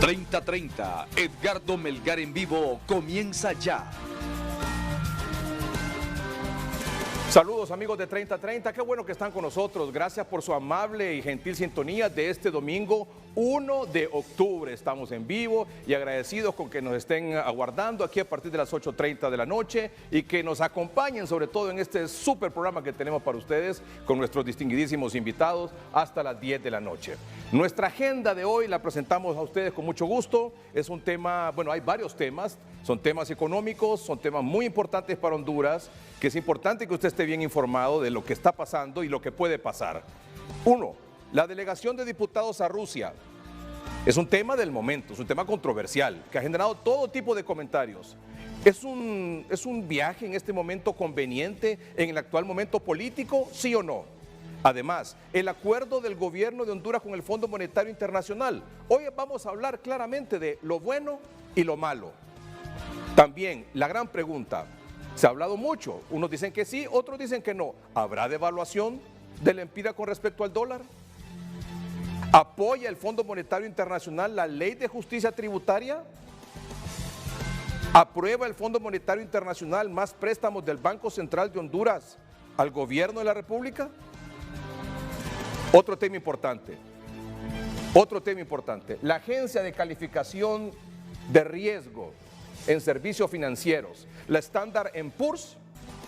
3030, Edgardo Melgar en vivo comienza ya. Saludos amigos de 3030, qué bueno que están con nosotros. Gracias por su amable y gentil sintonía de este domingo 1 de octubre. Estamos en vivo y agradecidos con que nos estén aguardando aquí a partir de las 8:30 de la noche y que nos acompañen sobre todo en este súper programa que tenemos para ustedes con nuestros distinguidísimos invitados hasta las 10 de la noche. Nuestra agenda de hoy la presentamos a ustedes con mucho gusto. Es un tema, bueno, hay varios temas, son temas económicos, son temas muy importantes para Honduras, que es importante que usted esté bien informado de lo que está pasando y lo que puede pasar. Uno, la delegación de diputados a Rusia. Es un tema del momento, es un tema controversial, que ha generado todo tipo de comentarios. ¿Es un viaje en este momento conveniente en el actual momento político, sí o no? Además, el acuerdo del gobierno de Honduras con el Fondo Monetario Internacional. Hoy vamos a hablar claramente de lo bueno y lo malo. También la gran pregunta, se ha hablado mucho, unos dicen que sí, otros dicen que no. ¿Habrá devaluación de la empira con respecto al dólar? ¿Apoya el Fondo Monetario Internacional la ley de justicia tributaria? ¿Aprueba el Fondo Monetario Internacional más préstamos del Banco Central de Honduras al gobierno de la República? Otro tema importante, la Agencia de Calificación de Riesgo en Servicios Financieros, la Standard & Poor's,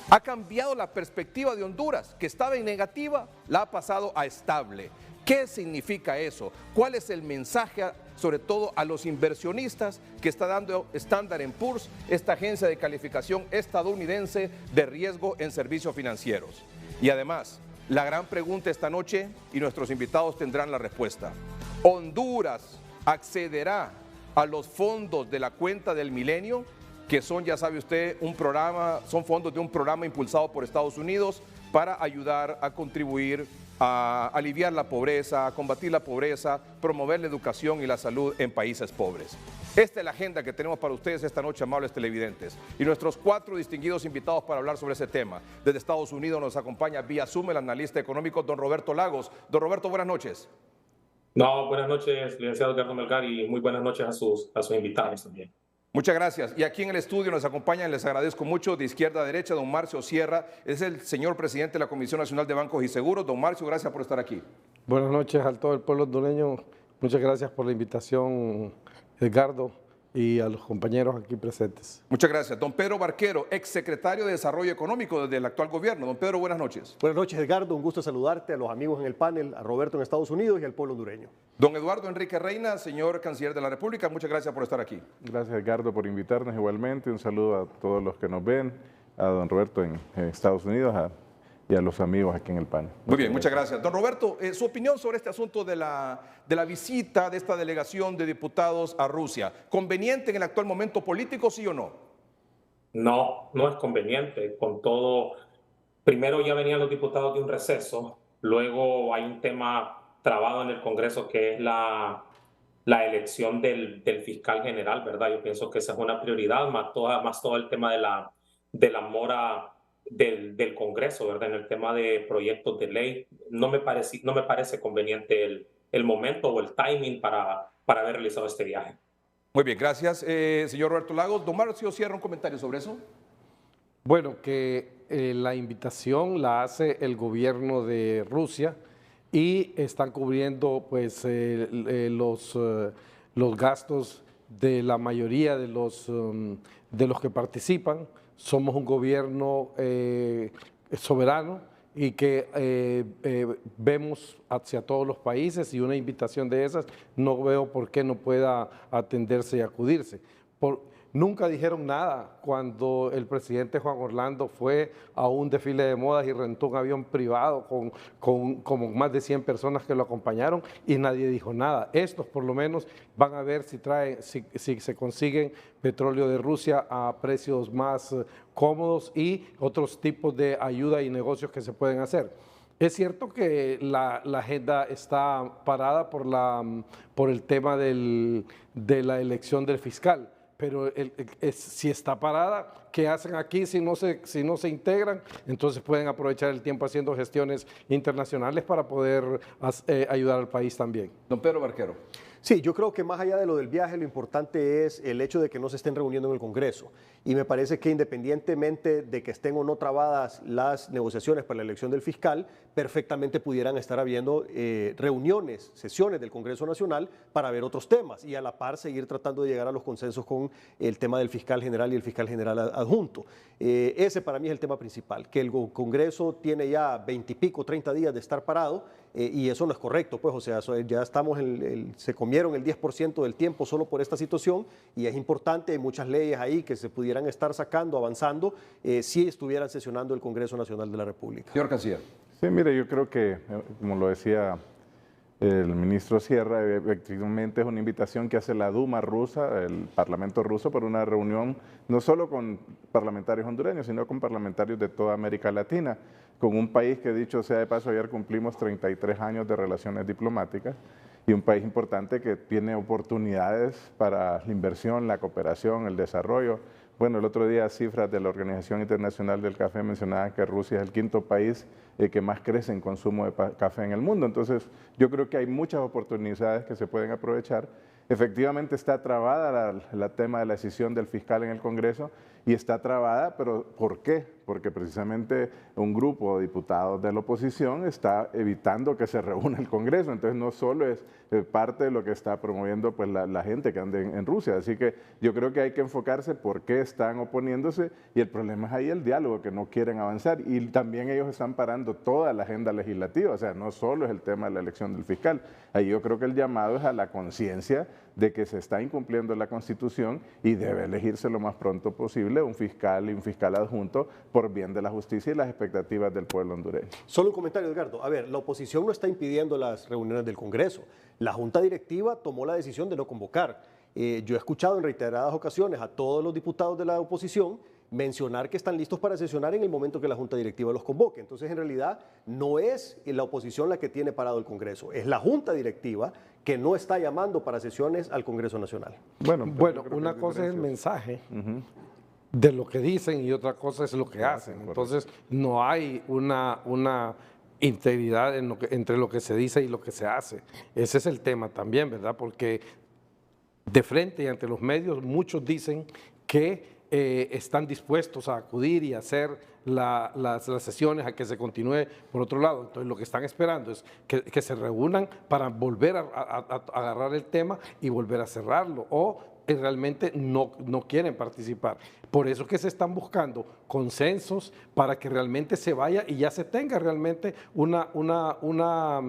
ha cambiado la perspectiva de Honduras, que estaba en negativa, la ha pasado a estable. ¿Qué significa eso? ¿Cuál es el mensaje, sobre todo a los inversionistas, que está dando Standard & Poor's, esta agencia de calificación estadounidense de riesgo en servicios financieros? Y además, la gran pregunta esta noche, y nuestros invitados tendrán la respuesta. ¿Honduras accederá a los fondos de la cuenta del milenio, que son, ya sabe usted, son fondos de un programa impulsado por Estados Unidos para ayudar a contribuir a aliviar la pobreza, a combatir la pobreza, promover la educación y la salud en países pobres? Esta es la agenda que tenemos para ustedes esta noche, amables televidentes. Y nuestros 4 distinguidos invitados para hablar sobre ese tema. Desde Estados Unidos nos acompaña vía Zoom el analista económico don Roberto Lagos. Don Roberto, buenas noches. No, buenas noches, licenciado Edgardo Melgar, y muy buenas noches a sus invitados también. Muchas gracias. Y aquí en el estudio nos acompañan, les agradezco mucho, de izquierda a derecha, don Marcio Sierra, es el señor presidente de la Comisión Nacional de Bancos y Seguros. Don Marcio, gracias por estar aquí. Buenas noches a todo el pueblo hondureño. Muchas gracias por la invitación, Edgardo, y a los compañeros aquí presentes. Muchas gracias. Don Pedro Barquero, exsecretario de Desarrollo Económico del actual gobierno. Don Pedro, buenas noches. Buenas noches, Edgardo. Un gusto saludarte, a los amigos en el panel, a Roberto en Estados Unidos y al pueblo hondureño. Don Eduardo Enrique Reina, señor canciller de la República, muchas gracias por estar aquí. Gracias, Edgardo, por invitarnos igualmente. Un saludo a todos los que nos ven, a don Roberto en Estados Unidos y a los amigos aquí en el panel. Muy bien, muchas gracias. Don Roberto, su opinión sobre este asunto de la visita de esta delegación de diputados a Rusia. ¿Conveniente en el actual momento político, sí o no? No, no es conveniente. Con todo, primero ya venían los diputados de un receso, luego hay un tema trabado en el Congreso que es la elección del fiscal general, ¿verdad? Yo pienso que esa es una prioridad, más todo el tema de la mora del Congreso, ¿verdad? En el tema de proyectos de ley, no me parece conveniente el momento o el timing para haber realizado este viaje. Muy bien, gracias, señor Roberto Lagos. Don Marcio, cierra un comentario sobre eso. Bueno, que la invitación la hace el gobierno de Rusia y están cubriendo pues los gastos de la mayoría de los que participan. Somos un gobierno soberano y que vemos hacia todos los países, y una invitación de esas no veo por qué no pueda atenderse y acudirse. Nunca dijeron nada cuando el presidente Juan Orlando fue a un desfile de modas y rentó un avión privado con como más de 100 personas que lo acompañaron, y nadie dijo nada. Estos por lo menos van a ver si se consiguen petróleo de Rusia a precios más cómodos y otros tipos de ayuda y negocios que se pueden hacer. Es cierto que la agenda está parada por el tema de la elección del fiscal, pero si está parada, ¿qué hacen aquí si no se integran? Entonces pueden aprovechar el tiempo haciendo gestiones internacionales para poder ayudar al país también. Don Pedro Barquero. Sí, yo creo que más allá de lo del viaje, lo importante es el hecho de que no se estén reuniendo en el Congreso. Y me parece que independientemente de que estén o no trabadas las negociaciones para la elección del fiscal, perfectamente pudieran estar habiendo reuniones, sesiones del Congreso Nacional para ver otros temas y a la par seguir tratando de llegar a los consensos con el tema del fiscal general y el fiscal general adjunto. Ese para mí es el tema principal, que el Congreso tiene ya 20 y pico, 30 días de estar parado y eso no es correcto, pues, o sea, ya estamos se comieron el 10% del tiempo solo por esta situación y es importante, hay muchas leyes ahí que se pudieran estar sacando, avanzando, si estuvieran sesionando el Congreso Nacional de la República. Señor Canciller. Sí, mire, yo creo que, como lo decía el ministro Sierra, efectivamente es una invitación que hace la Duma rusa, el Parlamento ruso, para una reunión no solo con parlamentarios hondureños, sino con parlamentarios de toda América Latina, con un país que, dicho sea de paso, ayer cumplimos 33 años de relaciones diplomáticas y un país importante que tiene oportunidades para la inversión, la cooperación, el desarrollo. Bueno, el otro día cifras de la Organización Internacional del Café mencionaban que Rusia es el quinto país que más crece en consumo de café en el mundo. Entonces, yo creo que hay muchas oportunidades que se pueden aprovechar. Efectivamente está trabada el tema de la decisión del fiscal en el Congreso y está trabada, pero ¿por qué? Porque precisamente un grupo de diputados de la oposición está evitando que se reúna el Congreso. Entonces no solo es parte de lo que está promoviendo pues, la gente que anda en Rusia. Así que yo creo que hay que enfocarse por qué están oponiéndose y el problema es ahí el diálogo, que no quieren avanzar. Y también ellos están parando toda la agenda legislativa, o sea, no solo es el tema de la elección del fiscal. Ahí yo creo que el llamado es a la conciencia de que se está incumpliendo la Constitución y debe elegirse lo más pronto posible un fiscal y un fiscal adjunto por bien de la justicia y las expectativas del pueblo hondureño. Solo un comentario, Edgardo. A ver, la oposición no está impidiendo las reuniones del Congreso. La Junta Directiva tomó la decisión de no convocar. Yo he escuchado en reiteradas ocasiones a todos los diputados de la oposición mencionar que están listos para sesionar en el momento que la Junta Directiva los convoque. Entonces, en realidad, no es la oposición la que tiene parado el Congreso, es la Junta Directiva que no está llamando para sesiones al Congreso Nacional. Bueno, una cosa es el mensaje de lo que dicen y otra cosa es lo que hacen. Entonces, no hay una integridad entre lo que se dice y lo que se hace. Ese es el tema también, ¿verdad? Porque de frente y ante los medios muchos dicen que están dispuestos a acudir y hacer las sesiones, a que se continúe por otro lado. Entonces lo que están esperando es que se reúnan para volver a agarrar el tema y volver a cerrarlo, o realmente no quieren participar. Por eso es que se están buscando consensos para que realmente se vaya y ya se tenga realmente una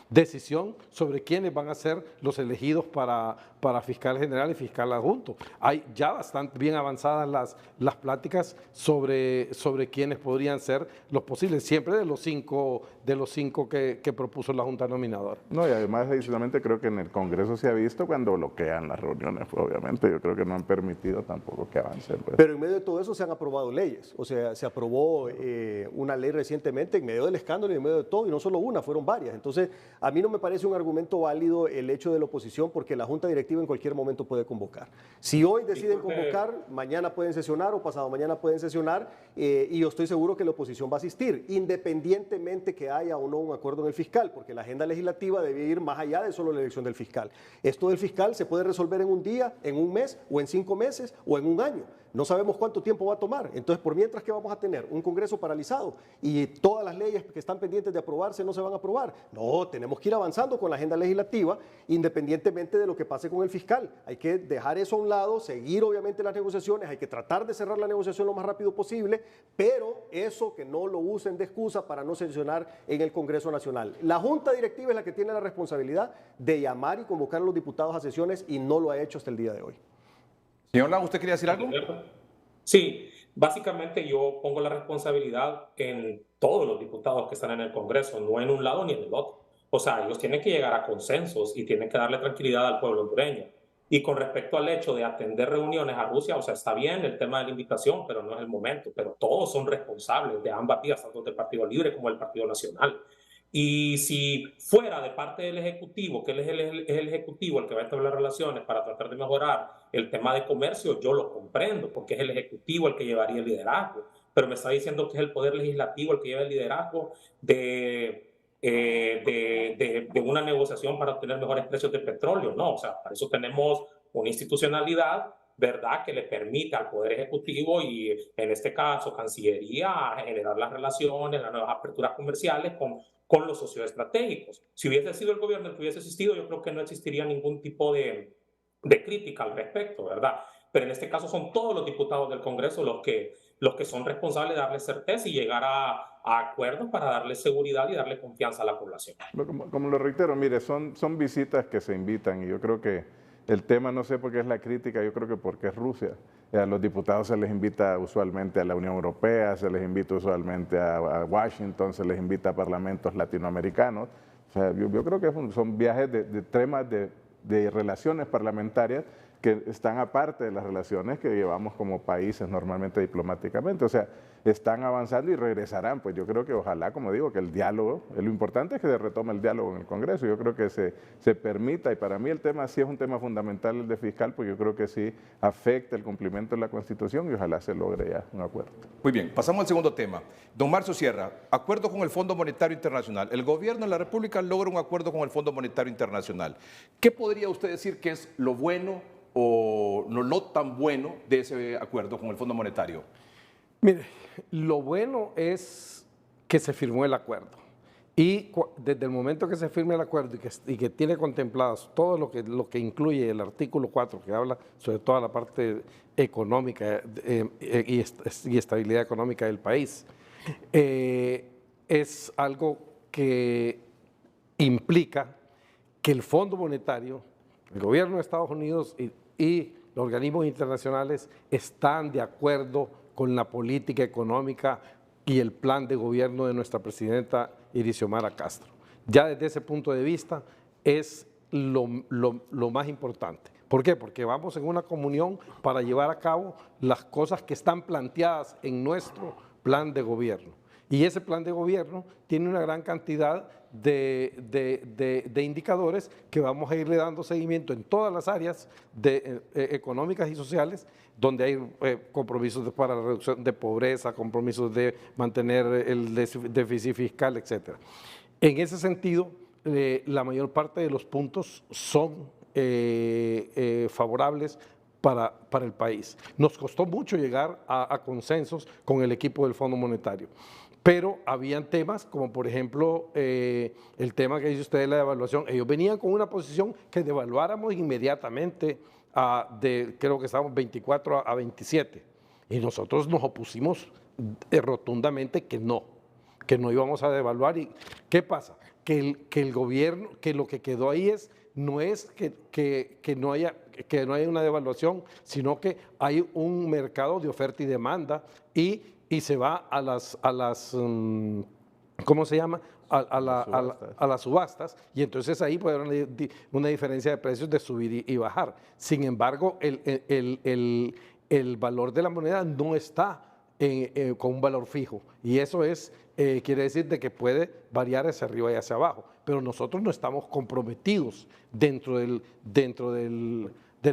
decisión sobre quiénes van a ser los elegidos para fiscal general y fiscal adjunto. Hay ya bastante bien avanzadas las pláticas sobre quiénes podrían ser los posibles, siempre de los cinco que propuso la Junta Nominadora. No, y además adicionalmente creo que en el Congreso se ha visto cuando bloquean las reuniones, pues, obviamente yo creo que no han permitido tampoco que avancen. Pues. Pero en medio de todo eso se han aprobado leyes, o sea, se aprobó una ley recientemente en medio del escándalo y en medio de todo, y no solo una, fueron varias. Entonces, a mí no me parece un argumento válido el hecho de la oposición, porque la Junta Directiva en cualquier momento puede convocar. Si hoy deciden convocar, mañana pueden sesionar o pasado mañana pueden sesionar, y yo estoy seguro que la oposición va a asistir, independientemente que haya o no un acuerdo en el fiscal, porque la agenda legislativa debe ir más allá de solo la elección del fiscal. Esto del fiscal se puede resolver en un día, en un mes, o en 5 meses, o en un año. No sabemos cuánto tiempo va a tomar. Entonces, por mientras que vamos a tener un Congreso paralizado y todas las leyes que están pendientes de aprobarse no se van a aprobar. No, tenemos que ir avanzando con la agenda legislativa independientemente de lo que pase con el fiscal. Hay que dejar eso a un lado, seguir obviamente las negociaciones, hay que tratar de cerrar la negociación lo más rápido posible, pero eso que no lo usen de excusa para no sesionar en el Congreso Nacional. La Junta Directiva es la que tiene la responsabilidad de llamar y convocar a los diputados a sesiones y no lo ha hecho hasta el día de hoy. Señor Lau, ¿usted quería decir algo? Sí, básicamente yo pongo la responsabilidad en todos los diputados que están en el Congreso, no en un lado ni en el otro. O sea, ellos tienen que llegar a consensos y tienen que darle tranquilidad al pueblo hondureño. Y con respecto al hecho de atender reuniones a Rusia, o sea, está bien el tema de la invitación, pero no es el momento. Pero todos son responsables de ambas vías, tanto del Partido Libre como del Partido Nacional. Y si fuera de parte del Ejecutivo, que es el Ejecutivo el que va a establecer relaciones para tratar de mejorar el tema de comercio, yo lo comprendo, porque es el Ejecutivo el que llevaría el liderazgo. Pero me está diciendo que es el Poder Legislativo el que lleva el liderazgo de de una negociación para obtener mejores precios de petróleo. No, o sea, para eso tenemos una institucionalidad, ¿verdad?, que le permite al Poder Ejecutivo y, en este caso, Cancillería, generar las relaciones, las nuevas aperturas comerciales con los socios estratégicos. Si hubiese sido el gobierno el que hubiese existido, yo creo que no existiría ningún tipo de crítica al respecto, ¿verdad? Pero en este caso son todos los diputados del Congreso los que son responsables de darle certeza y llegar a acuerdos para darle seguridad y darle confianza a la población. Como lo reitero, mire, son visitas que se invitan y yo creo que el tema no sé por qué es la crítica, yo creo que porque es Rusia. A los diputados se les invita usualmente a la Unión Europea, se les invita usualmente a Washington, se les invita a parlamentos latinoamericanos. O sea, yo creo que son viajes de temas de relaciones parlamentarias que están aparte de las relaciones que llevamos como países normalmente diplomáticamente. O sea, están avanzando y regresarán. Pues yo creo que ojalá, como digo, que el diálogo, lo importante es que se retome el diálogo en el Congreso. Yo creo que se permita, y para mí el tema sí es un tema fundamental, el de fiscal, porque yo creo que sí afecta el cumplimiento de la Constitución y ojalá se logre ya un acuerdo. Muy bien, pasamos al segundo tema. Don Marcio Sierra, acuerdo con el Fondo Monetario Internacional. El gobierno de la República logra un acuerdo con el Fondo Monetario Internacional. ¿Qué podría usted decir que es lo bueno o no tan bueno de ese acuerdo con el Fondo Monetario? Mire, lo bueno es que se firmó el acuerdo y desde el momento que se firme el acuerdo y que tiene contempladas todo lo que incluye el artículo 4, que habla sobre toda la parte económica y estabilidad económica del país, es algo que implica que el Fondo Monetario, el gobierno de Estados Unidos y los organismos internacionales están de acuerdo con la política económica y el plan de gobierno de nuestra presidenta Irixiomara Castro. Ya desde ese punto de vista es lo más importante. ¿Por qué? Porque vamos en una comunión para llevar a cabo las cosas que están planteadas en nuestro plan de gobierno. Y ese plan de gobierno tiene una gran cantidad de indicadores que vamos a irle dando seguimiento en todas las áreas económicas y sociales, donde hay compromisos para la reducción de pobreza, compromisos de mantener el déficit fiscal, etc. En ese sentido, la mayor parte de los puntos son favorables para el país. Nos costó mucho llegar a consensos con el equipo del Fondo Monetario. Pero habían temas como, por ejemplo, el tema que dice usted de la devaluación. Ellos venían con una posición que devaluáramos inmediatamente creo que estábamos 24 a 27. Y nosotros nos opusimos rotundamente que no íbamos a devaluar. ¿Y qué pasa? Que el gobierno, que lo que quedó ahí no es que no haya una devaluación, sino que hay un mercado de oferta y demanda y se va a las ¿cómo se llama? A las subastas, y entonces ahí puede haber una diferencia de precios de subir y bajar. Sin embargo, el valor de la moneda no está con un valor fijo, y eso quiere decir de que puede variar hacia arriba y hacia abajo, pero nosotros no estamos comprometidos dentro del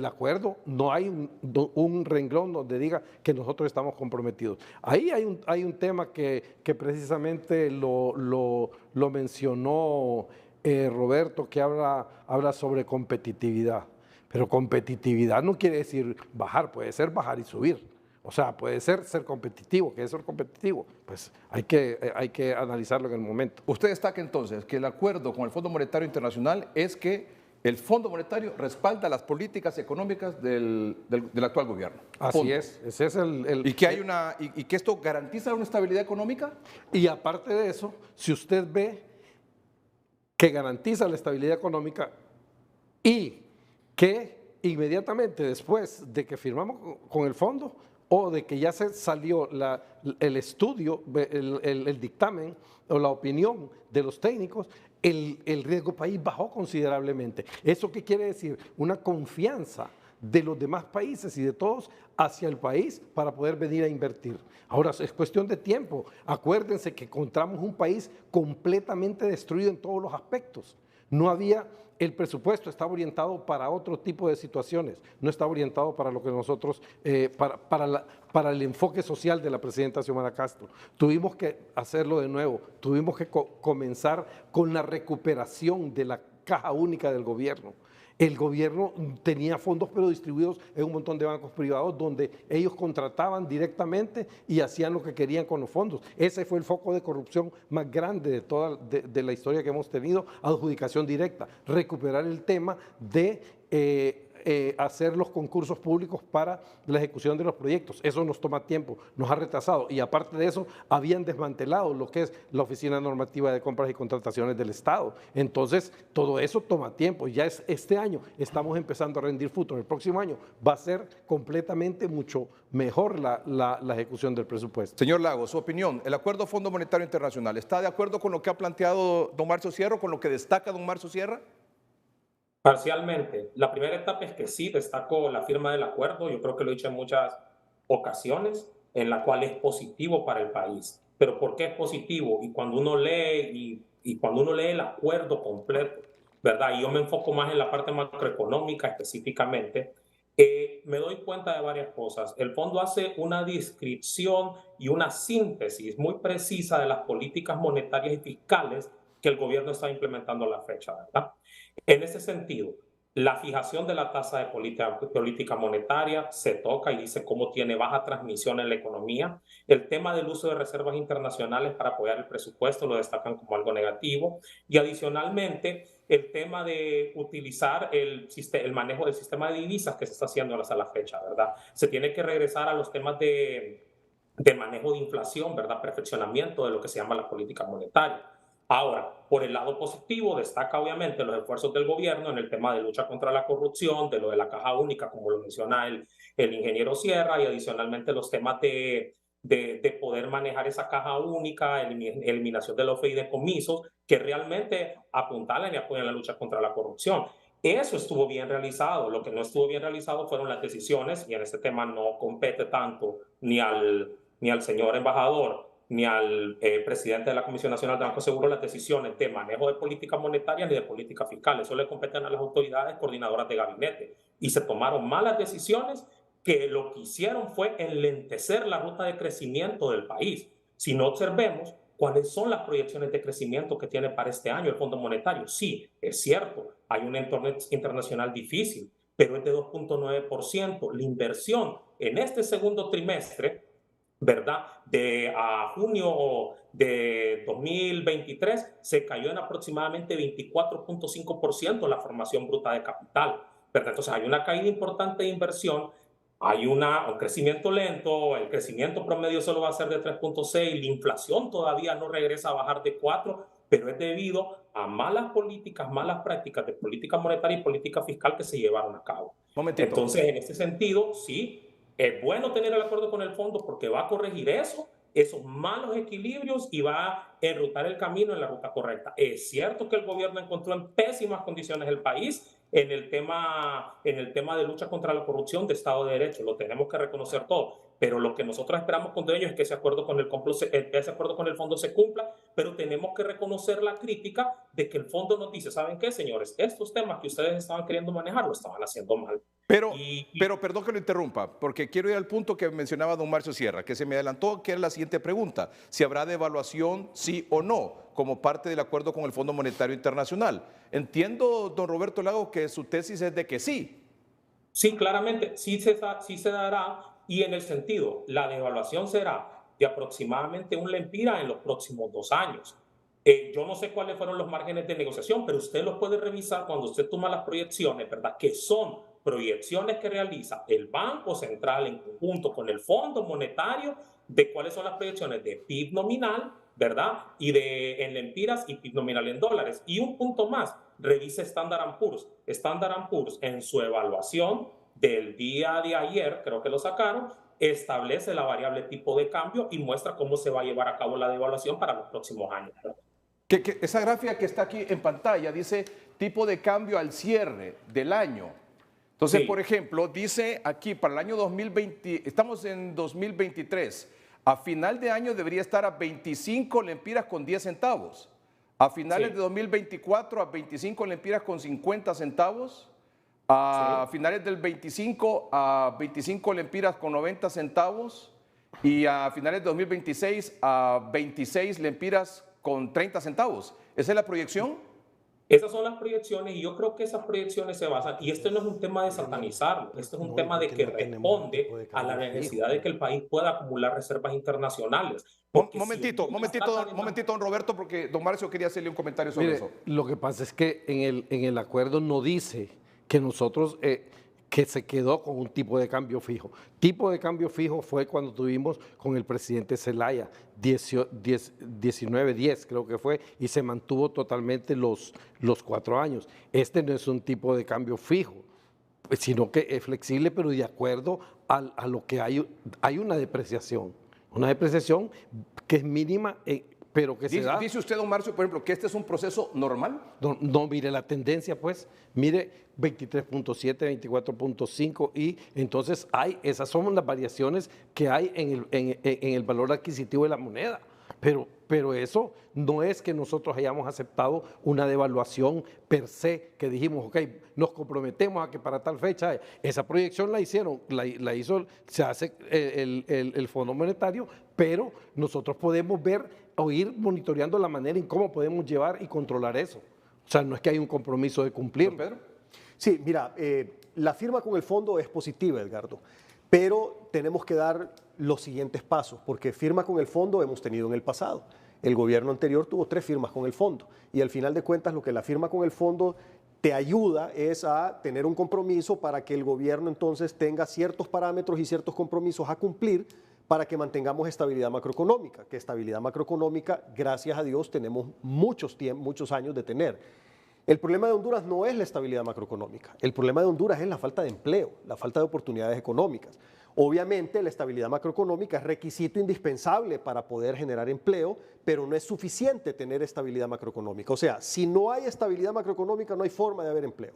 acuerdo. No hay un renglón donde diga que nosotros estamos comprometidos. Ahí hay un tema que precisamente lo mencionó Roberto, que habla sobre competitividad, pero competitividad no quiere decir bajar, puede ser bajar y subir. O sea, puede ser competitivo. ¿Qué es ser competitivo? Pues hay que analizarlo en el momento. Usted destaca entonces que el acuerdo con el Fondo Monetario Internacional es que el Fondo Monetario respalda las políticas económicas del actual gobierno. Así Punto. es. Ese es ¿Y que esto garantiza una estabilidad económica? Y aparte de eso, si usted ve que garantiza la estabilidad económica y que inmediatamente después de que firmamos con el fondo o de que ya se salió el estudio, el dictamen o la opinión de los técnicos, el riesgo país bajó considerablemente. ¿Eso qué quiere decir? Una confianza de los demás países y de todos hacia el país para poder venir a invertir. Ahora es cuestión de tiempo. Acuérdense que encontramos un país completamente destruido en todos los aspectos. No había, el presupuesto estaba orientado para otro tipo de situaciones, no estaba orientado para lo que nosotros, para el enfoque social de la presidenta Xiomara Castro. Tuvimos que hacerlo de nuevo, tuvimos que comenzar con la recuperación de la caja única del gobierno. El gobierno tenía fondos pero distribuidos en un montón de bancos privados donde ellos contrataban directamente y hacían lo que querían con los fondos. Ese fue el foco de corrupción más grande de toda de la historia que hemos tenido, adjudicación directa, recuperar el tema de hacer los concursos públicos para la ejecución de los proyectos. Eso nos toma tiempo, nos ha retrasado y aparte de eso habían desmantelado lo que es la Oficina Normativa de Compras y Contrataciones del Estado. Entonces todo eso toma tiempo. Ya este año estamos empezando a rendir frutos. El próximo año va a ser completamente mucho mejor la ejecución del presupuesto. Señor Lagos, su opinión, el Acuerdo Fondo Monetario Internacional, ¿está de acuerdo con lo que ha planteado don Marcio Sierra, con lo que destaca don Marcio Sierra? Parcialmente. La primera etapa es que sí, destaco la firma del acuerdo. Yo creo que lo he dicho en muchas ocasiones, en la cual es positivo para el país. Pero ¿por qué es positivo? Y cuando uno lee y cuando uno lee el acuerdo completo, ¿verdad? Y yo me enfoco más en la parte macroeconómica específicamente, me doy cuenta de varias cosas. El fondo hace una descripción y una síntesis muy precisa de las políticas monetarias y fiscales que el gobierno está implementando a la fecha, ¿verdad? En ese sentido, la fijación de la tasa de política monetaria se toca y dice cómo tiene baja transmisión en la economía. El tema del uso de reservas internacionales para apoyar el presupuesto lo destacan como algo negativo. Y adicionalmente, el tema de utilizar el manejo del sistema de divisas que se está haciendo hasta la fecha, ¿verdad? Se tiene que regresar a los temas de manejo de inflación, ¿verdad? Perfeccionamiento de lo que se llama la política monetaria. Ahora, por el lado positivo, destaca obviamente los esfuerzos del gobierno en el tema de lucha contra la corrupción, de lo de la caja única, como lo menciona el ingeniero Sierra, y adicionalmente los temas de poder manejar esa caja única, eliminación de los fideicomisos, que realmente apuntalan y apoyan la lucha contra la corrupción. Eso estuvo bien realizado. Lo que no estuvo bien realizado fueron las decisiones, y en este tema no compete tanto ni al señor embajador ni al presidente de la Comisión Nacional de Banco Seguro las decisiones de manejo de política monetaria ni de política fiscal. Eso le competen a las autoridades coordinadoras de gabinete. Y se tomaron malas decisiones que lo que hicieron fue enlentecer la ruta de crecimiento del país. Si no observemos cuáles son las proyecciones de crecimiento que tiene para este año el Fondo Monetario. Sí, es cierto, hay un entorno internacional difícil, pero es de 2.9%. La inversión en este segundo trimestre, ¿verdad? A junio de 2023 se cayó en aproximadamente 24.5% la formación bruta de capital, ¿verdad? Entonces hay una caída importante de inversión, hay un crecimiento lento, el crecimiento promedio solo va a ser de 3.6, la inflación todavía no regresa a bajar de 4, pero es debido a malas políticas, malas prácticas de política monetaria y política fiscal que se llevaron a cabo. Momentito. Entonces, en este sentido, sí, es bueno tener el acuerdo con el fondo porque va a corregir esos malos equilibrios y va a enrutar el camino en la ruta correcta. Es cierto que el gobierno encontró en pésimas condiciones el país en el tema de lucha contra la corrupción, de Estado de Derecho, lo tenemos que reconocer todo, pero lo que nosotros esperamos con ellos es que ese acuerdo con el fondo se cumpla, pero tenemos que reconocer la crítica de que el fondo nos dice, ¿saben qué, señores? Estos temas que ustedes estaban queriendo manejar lo estaban haciendo mal. Pero perdón que lo interrumpa, porque quiero ir al punto que mencionaba don Marcio Sierra, que se me adelantó, que era la siguiente pregunta, si habrá devaluación, sí o no, como parte del acuerdo con el Fondo Monetario Internacional. Entiendo, don Roberto Lagos, que su tesis es de que sí. Sí, claramente, sí se dará, y en el sentido, la devaluación será de aproximadamente un lempira en los próximos 2 años. Yo no sé cuáles fueron los márgenes de negociación, pero usted los puede revisar cuando usted toma las proyecciones, ¿verdad? Que son proyecciones que realiza el Banco Central en conjunto con el Fondo Monetario de cuáles son las proyecciones de PIB nominal, ¿verdad? Y en lempiras y PIB nominal en dólares. Y un punto más, revise Standard & Poor's. Standard & Poor's en su evaluación del día de ayer, creo que lo sacaron, establece la variable tipo de cambio y muestra cómo se va a llevar a cabo la devaluación para los próximos años. Esa gráfica que está aquí en pantalla dice tipo de cambio al cierre del año. Entonces, sí, por ejemplo, dice aquí para el año 2020, estamos en 2023, a final de año debería estar a 25 lempiras con 10 centavos. A finales Sí. de 2024 a 25 lempiras con 50 centavos. A finales del 25 a 25 lempiras con 90 centavos. Y a finales de 2026 a 26 lempiras con 30 centavos. ¿Esa es la proyección? Esas son las proyecciones y yo creo que esas proyecciones se basan, y este no es un tema de satanizarlo, este es un No, y tema de porque que no tenemos un tipo responde de a la cambio fijo. necesidad de que el país pueda acumular reservas internacionales. Porque si Momentito, una trata de momentito, don Roberto, porque don Marcio quería hacerle un comentario sobre Mire, eso. lo que pasa es que en el acuerdo no dice que nosotros, que se quedó con un tipo de cambio fijo. Tipo de cambio fijo fue cuando tuvimos con el presidente Zelaya, 19-10 creo que fue, y se mantuvo totalmente los 4 años. Este no es un tipo de cambio fijo, sino que es flexible, pero de acuerdo a lo que hay una depreciación que es mínima, pero que se da. Dice usted, don Marcio, por ejemplo, que este es un proceso normal. No, no, mire la tendencia, pues, mire 23.7, 24.5 y entonces esas son las variaciones que hay en el valor adquisitivo de la moneda. Pero eso no es que nosotros hayamos aceptado una devaluación per se, que dijimos, ok, nos comprometemos a que para tal fecha, esa proyección se hace el Fondo Monetario, pero nosotros podemos ver o ir monitoreando la manera en cómo podemos llevar y controlar eso. O sea, no es que hay un compromiso de cumplir. Don Pedro. Sí, mira, la firma con el fondo es positiva, Edgardo, pero tenemos que dar los siguientes pasos, porque firma con el fondo hemos tenido en el pasado. El gobierno anterior tuvo 3 firmas con el fondo y al final de cuentas lo que la firma con el fondo te ayuda es a tener un compromiso para que el gobierno entonces tenga ciertos parámetros y ciertos compromisos a cumplir para que mantengamos estabilidad macroeconómica, que estabilidad macroeconómica, gracias a Dios, tenemos muchos años de tener. El problema de Honduras no es la estabilidad macroeconómica, el problema de Honduras es la falta de empleo, la falta de oportunidades económicas. Obviamente la estabilidad macroeconómica es requisito indispensable para poder generar empleo, pero no es suficiente tener estabilidad macroeconómica. O sea, si no hay estabilidad macroeconómica no hay forma de haber empleo.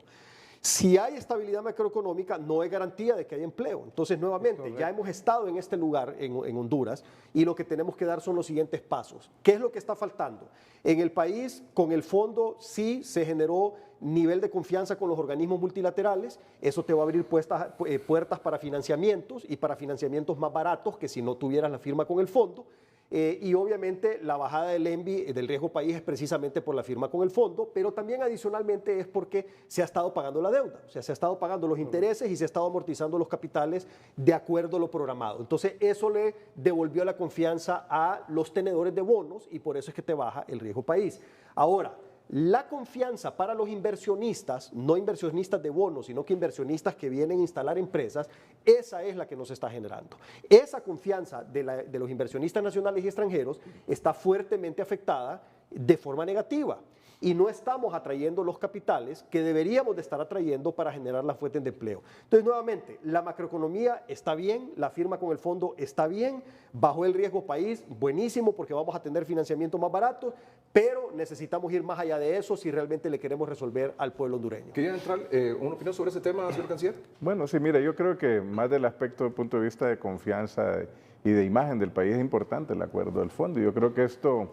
Si hay estabilidad macroeconómica, no hay garantía de que haya empleo. Entonces, nuevamente, ya hemos estado en este lugar, en Honduras, y lo que tenemos que dar son los siguientes pasos. ¿Qué es lo que está faltando? En el país, con el fondo, sí se generó nivel de confianza con los organismos multilaterales. Eso te va a abrir puertas para financiamientos y para financiamientos más baratos que si no tuvieras la firma con el fondo. Y obviamente la bajada del ENVI, del riesgo país, es precisamente por la firma con el fondo, pero también adicionalmente es porque se ha estado pagando la deuda, o sea, se ha estado pagando los intereses y se ha estado amortizando los capitales de acuerdo a lo programado. Entonces eso le devolvió la confianza a los tenedores de bonos y por eso es que te baja el riesgo país. Ahora, la confianza para los inversionistas, no inversionistas de bonos, sino que inversionistas que vienen a instalar empresas, esa es la que nos está generando. Esa confianza de los inversionistas nacionales y extranjeros está fuertemente afectada de forma negativa y no estamos atrayendo los capitales que deberíamos de estar atrayendo para generar las fuentes de empleo. Entonces, nuevamente, la macroeconomía está bien, la firma con el fondo está bien, bajó el riesgo país, buenísimo porque vamos a tener financiamiento más barato, pero necesitamos ir más allá de eso si realmente le queremos resolver al pueblo hondureño. ¿Querían entrar una opinión sobre ese tema, señor canciller? Bueno, sí, mira, yo creo que más del aspecto del punto de vista de confianza y de imagen del país es importante el acuerdo del fondo. Yo creo que esto,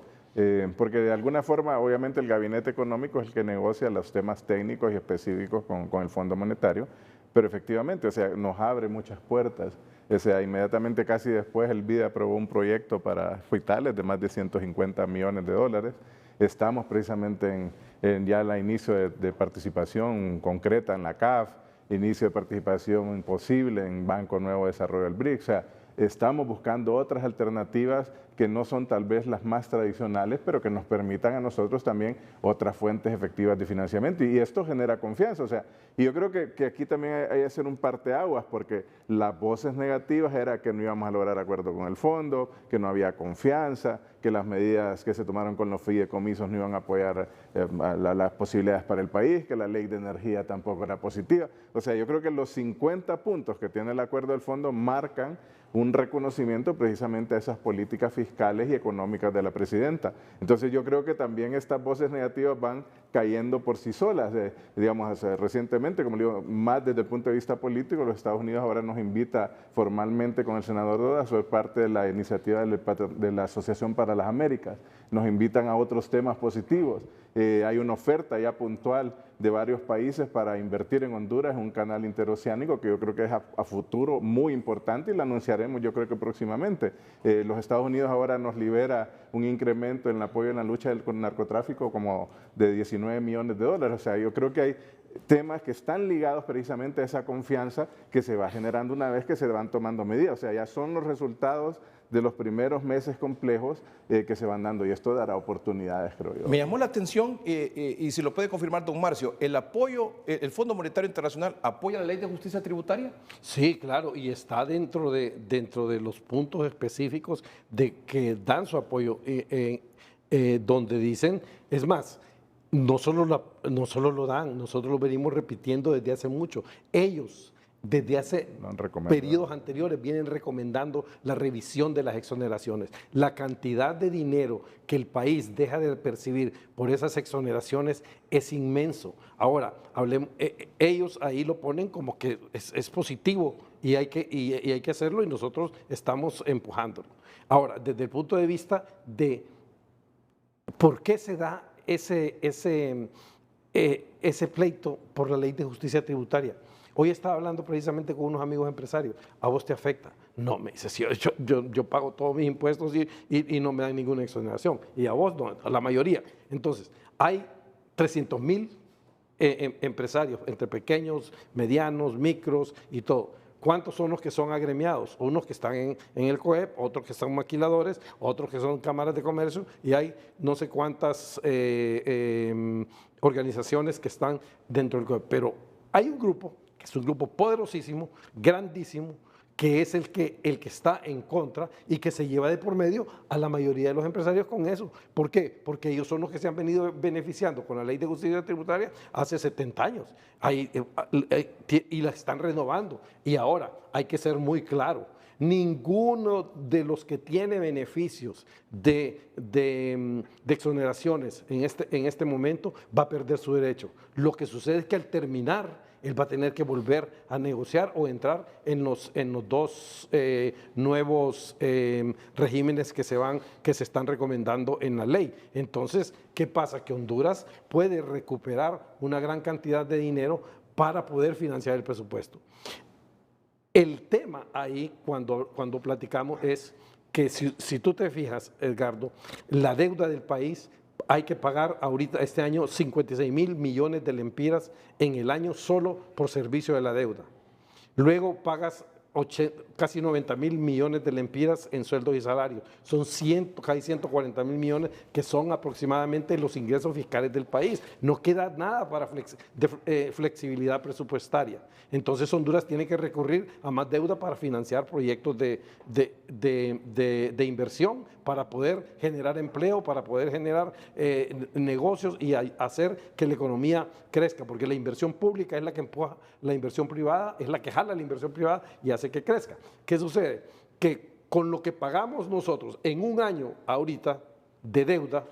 porque de alguna forma, obviamente el gabinete económico es el que negocia los temas técnicos y específicos con el Fondo Monetario, pero efectivamente, o sea, nos abre muchas puertas. O sea, inmediatamente casi después el BID aprobó un proyecto para hospitales de más de 150 millones de dólares. Estamos precisamente en ya el inicio de participación concreta en la CAF, inicio de participación posible en Banco Nuevo de Desarrollo del BRICS. O sea, estamos buscando otras alternativas que no son tal vez las más tradicionales, pero que nos permitan a nosotros también otras fuentes efectivas de financiamiento. Y esto genera confianza. O sea, y yo creo que aquí también hay que hacer un parteaguas, porque las voces negativas era que no íbamos a lograr acuerdo con el fondo, que no había confianza, que las medidas que se tomaron con los fideicomisos no iban a apoyar las posibilidades para el país, que la ley de energía tampoco era positiva. O sea, yo creo que los 50 puntos que tiene el acuerdo del fondo marcan un reconocimiento precisamente a esas políticas fiscales fiscales y económicas de la presidenta. Entonces yo creo que también estas voces negativas van cayendo por sí solas. Digamos, recientemente, como digo, más desde el punto de vista político, los Estados Unidos ahora nos invita formalmente con el senador Dodd a ser parte de la iniciativa de la Asociación para las Américas. Nos invitan a otros temas positivos. Hay una oferta ya puntual de varios países para invertir en Honduras en un canal interoceánico que yo creo que es a futuro muy importante y lo anunciaremos yo creo que próximamente. Los Estados Unidos ahora nos libera un incremento en el apoyo en la lucha con el narcotráfico como de 19 millones de dólares. O sea, yo creo que hay temas que están ligados precisamente a esa confianza que se va generando una vez que se van tomando medidas. O sea, ya son los resultados de los primeros meses complejos que se van dando y esto dará oportunidades, creo yo. Me llamó la atención, y si lo puede confirmar don Marcio, el Fondo Monetario Internacional apoya la ley de justicia tributaria. Sí, claro, y está dentro de los puntos específicos de que dan su apoyo, donde dicen, es más, no solo lo dan, nosotros lo venimos repitiendo desde hace mucho. Ellos, desde hace periodos anteriores, vienen recomendando la revisión de las exoneraciones. La cantidad de dinero que el país deja de percibir por esas exoneraciones es inmenso. Ahora, ellos ahí lo ponen como que es positivo y hay que hacerlo y nosotros estamos empujándolo. Ahora, desde el punto de vista de por qué se da ese pleito por la ley de justicia tributaria. Hoy estaba hablando precisamente con unos amigos empresarios. ¿A vos te afecta? No, me dice, sí, yo pago todos mis impuestos y no me dan ninguna exoneración. Y a vos no, a la mayoría. Entonces, hay 300,000 empresarios, entre pequeños, medianos, micros y todo. ¿Cuántos son los que son agremiados? Unos que están en el COEP, otros que son maquiladores, otros que son cámaras de comercio y hay no sé cuántas organizaciones que están dentro del COEP. Pero hay un grupo, que es un grupo poderosísimo, grandísimo, que es el que está en contra y que se lleva de por medio a la mayoría de los empresarios con eso. ¿Por qué? Porque ellos son los que se han venido beneficiando con la ley de justicia tributaria hace 70 años y la están renovando. Y ahora hay que ser muy claro, ninguno de los que tiene beneficios de exoneraciones en este momento va a perder su derecho. Lo que sucede es que al terminar él va a tener que volver a negociar o entrar en los dos nuevos regímenes que se están recomendando en la ley. Entonces, ¿qué pasa? Que Honduras puede recuperar una gran cantidad de dinero para poder financiar el presupuesto. El tema ahí, cuando platicamos, es que si tú te fijas, Edgardo, la deuda del país hay que pagar ahorita, este año, 56,000 millones de lempiras en el año solo por servicio de la deuda. Luego pagas casi 90,000 millones de lempiras en sueldos y salarios. Son casi 140,000 millones que son aproximadamente los ingresos fiscales del país. No queda nada para flexibilidad presupuestaria. Entonces Honduras tiene que recurrir a más deuda para financiar proyectos de inversión, para poder generar empleo, para poder generar negocios y hacer que la economía crezca, porque la inversión pública es la que empuja la inversión privada, es la que jala la inversión privada y hace que crezca. ¿Qué sucede? Que con lo que pagamos nosotros en un año ahorita de deuda,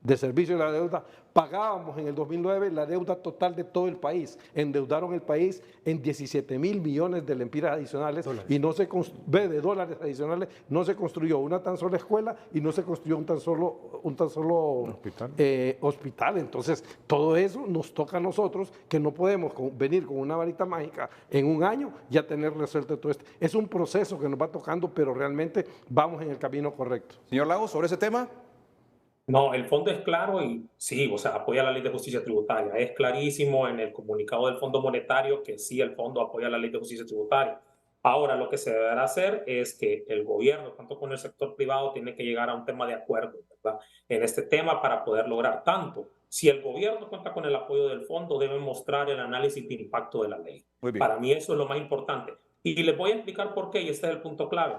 de servicio de la deuda, pagábamos en el 2009 la deuda total de todo el país. Endeudaron el país en 17,000 millones de lempiras adicionales y no se de dólares adicionales. No se construyó una tan sola escuela y no se construyó un tan solo hospital. Entonces, todo eso nos toca a nosotros, que no podemos venir con una varita mágica en un año ya tener resuelto todo esto. Es un proceso que nos va tocando, pero realmente vamos en el camino correcto. Señor Lagos, sobre ese tema. No, el fondo es claro y sí, o sea, apoya la ley de justicia tributaria. Es clarísimo en el comunicado del Fondo Monetario que sí, el fondo apoya la ley de justicia tributaria. Ahora, lo que se deberá hacer es que el gobierno, tanto con el sector privado, tiene que llegar a un tema de acuerdo, ¿verdad?, en este tema para poder lograr tanto. Si el gobierno cuenta con el apoyo del fondo, debe mostrar el análisis de impacto de la ley. Muy bien. Para mí eso es lo más importante. Y les voy a explicar por qué, y este es el punto clave.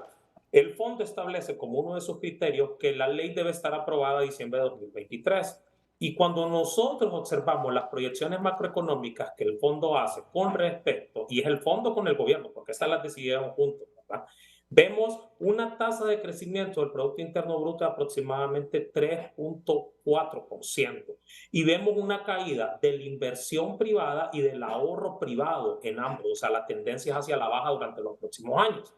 El fondo establece como uno de sus criterios que la ley debe estar aprobada en diciembre de 2023. Y cuando nosotros observamos las proyecciones macroeconómicas que el fondo hace con respecto, y es el fondo con el gobierno, porque estas las decidieron juntos, ¿verdad?, vemos una tasa de crecimiento del Producto Interno Bruto de aproximadamente 3.4% y vemos una caída de la inversión privada y del ahorro privado en ambos, o sea, la tendencia es hacia la baja durante los próximos años.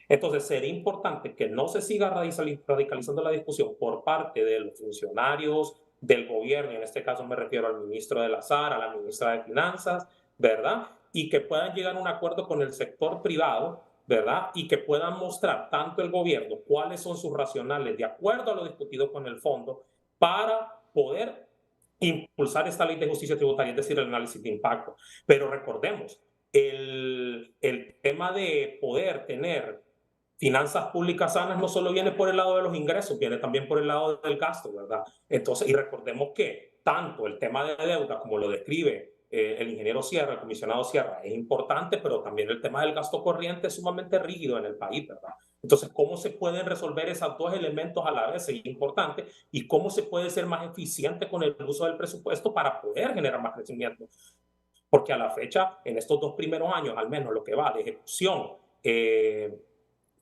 Entonces, sería importante que no se siga radicalizando la discusión por parte de los funcionarios del gobierno, y en este caso me refiero al ministro de la SAR, a la ministra de Finanzas, ¿verdad? Y que puedan llegar a un acuerdo con el sector privado, ¿verdad? Y que puedan mostrar tanto el gobierno cuáles son sus racionales de acuerdo a lo discutido con el fondo para poder impulsar esta ley de justicia tributaria, es decir, el análisis de impacto. Pero recordemos, el tema de poder tener finanzas públicas sanas no solo viene por el lado de los ingresos, viene también por el lado del gasto, ¿verdad? Entonces, y recordemos que tanto el tema de deuda como lo describe el ingeniero Sierra, el comisionado Sierra, es importante, pero también el tema del gasto corriente es sumamente rígido en el país, ¿verdad? Entonces, ¿cómo se pueden resolver esos dos elementos a la vez? Es importante. ¿Y cómo se puede ser más eficiente con el uso del presupuesto para poder generar más crecimiento? Porque a la fecha, en estos 2 primeros años, al menos lo que va de ejecución, de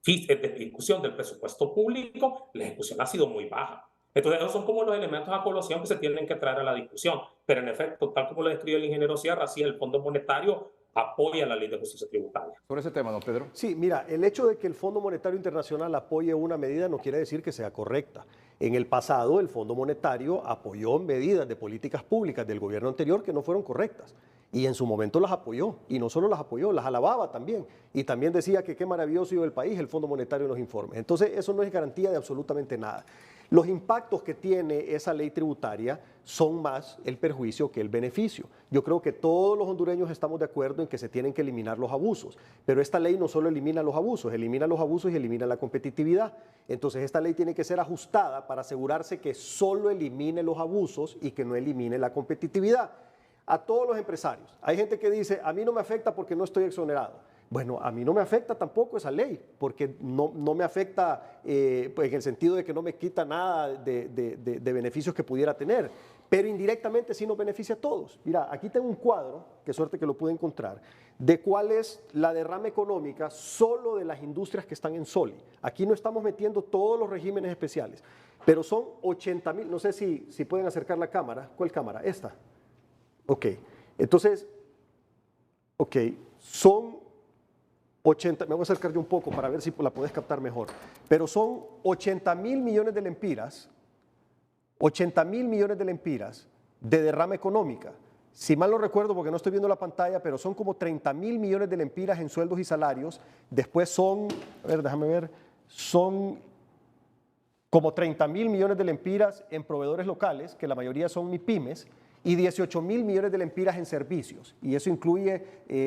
ejecución del presupuesto público, la ejecución ha sido muy baja. Entonces, esos son como los elementos a colación que se tienen que traer a la discusión. Pero en efecto, tal como lo describe el ingeniero Sierra, sí, el Fondo Monetario apoya la ley de justicia tributaria. Sobre ese tema, don Pedro. Sí, mira, el hecho de que el Fondo Monetario Internacional apoye una medida no quiere decir que sea correcta. En el pasado, el Fondo Monetario apoyó medidas de políticas públicas del gobierno anterior que no fueron correctas. Y en su momento las apoyó, y no solo las apoyó, las alababa también. Y también decía que qué maravilloso iba el país, el Fondo Monetario en los informes. Entonces, eso no es garantía de absolutamente nada. Los impactos que tiene esa ley tributaria son más el perjuicio que el beneficio. Yo creo que todos los hondureños estamos de acuerdo en que se tienen que eliminar los abusos, pero esta ley no solo elimina los abusos y elimina la competitividad. Entonces, esta ley tiene que ser ajustada para asegurarse que solo elimine los abusos y que no elimine la competitividad. A todos los empresarios. Hay gente que dice, a mí no me afecta porque no estoy exonerado. Bueno, a mí no me afecta tampoco esa ley, porque no me afecta pues en el sentido de que no me quita nada de beneficios que pudiera tener, pero indirectamente sí nos beneficia a todos. Mira, aquí tengo un cuadro, qué suerte que lo pude encontrar, de cuál es la derrama económica solo de las industrias que están en Soli. Aquí no estamos metiendo todos los regímenes especiales, pero son 80,000, no sé si pueden acercar la cámara. ¿Cuál cámara? Esta. Ok, entonces, son 80, me voy a acercar yo un poco para ver si la puedes captar mejor, pero son 80,000 millones de lempiras, 80,000 millones de lempiras de derrama económica. Si mal no recuerdo, porque no estoy viendo la pantalla, pero son como 30,000 millones de lempiras en sueldos y salarios, después son, a ver, déjame ver, son como 30,000 millones de lempiras en proveedores locales, que la mayoría son MIPYMES, y 18,000 millones de lempiras en servicios. Y eso incluye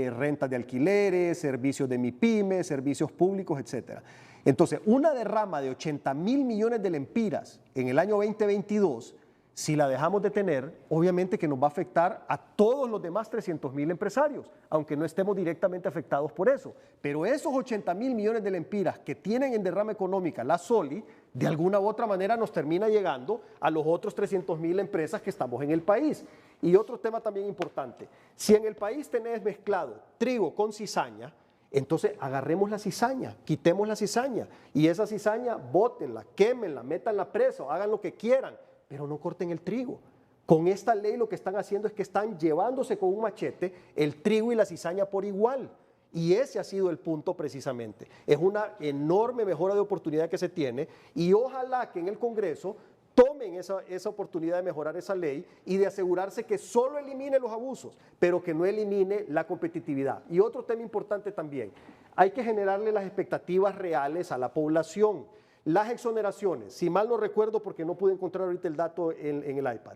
rentas de alquileres, servicios de MIPYME, servicios públicos, etc. Entonces, una derrama de 80,000 millones de lempiras en el año 2022, si la dejamos de tener, obviamente que nos va a afectar a todos los demás 300,000 empresarios, aunque no estemos directamente afectados por eso. Pero esos 80,000 millones de lempiras que tienen en derrama económica la Soli, de alguna u otra manera nos termina llegando a los otros 300,000 empresas que estamos en el país. Y otro tema también importante, si en el país tenés mezclado trigo con cizaña, entonces agarremos la cizaña, quitemos la cizaña y esa cizaña bótenla, quémenla, métanla presa, hagan lo que quieran, pero no corten el trigo. Con esta ley lo que están haciendo es que están llevándose con un machete el trigo y la cizaña por igual. Y ese ha sido el punto precisamente. Es una enorme mejora de oportunidad que se tiene y ojalá que en el Congreso tomen esa oportunidad de mejorar esa ley y de asegurarse que solo elimine los abusos, pero que no elimine la competitividad. Y otro tema importante también, hay que generarle las expectativas reales a la población. Las exoneraciones, si mal no recuerdo porque no pude encontrar ahorita el dato en el iPad,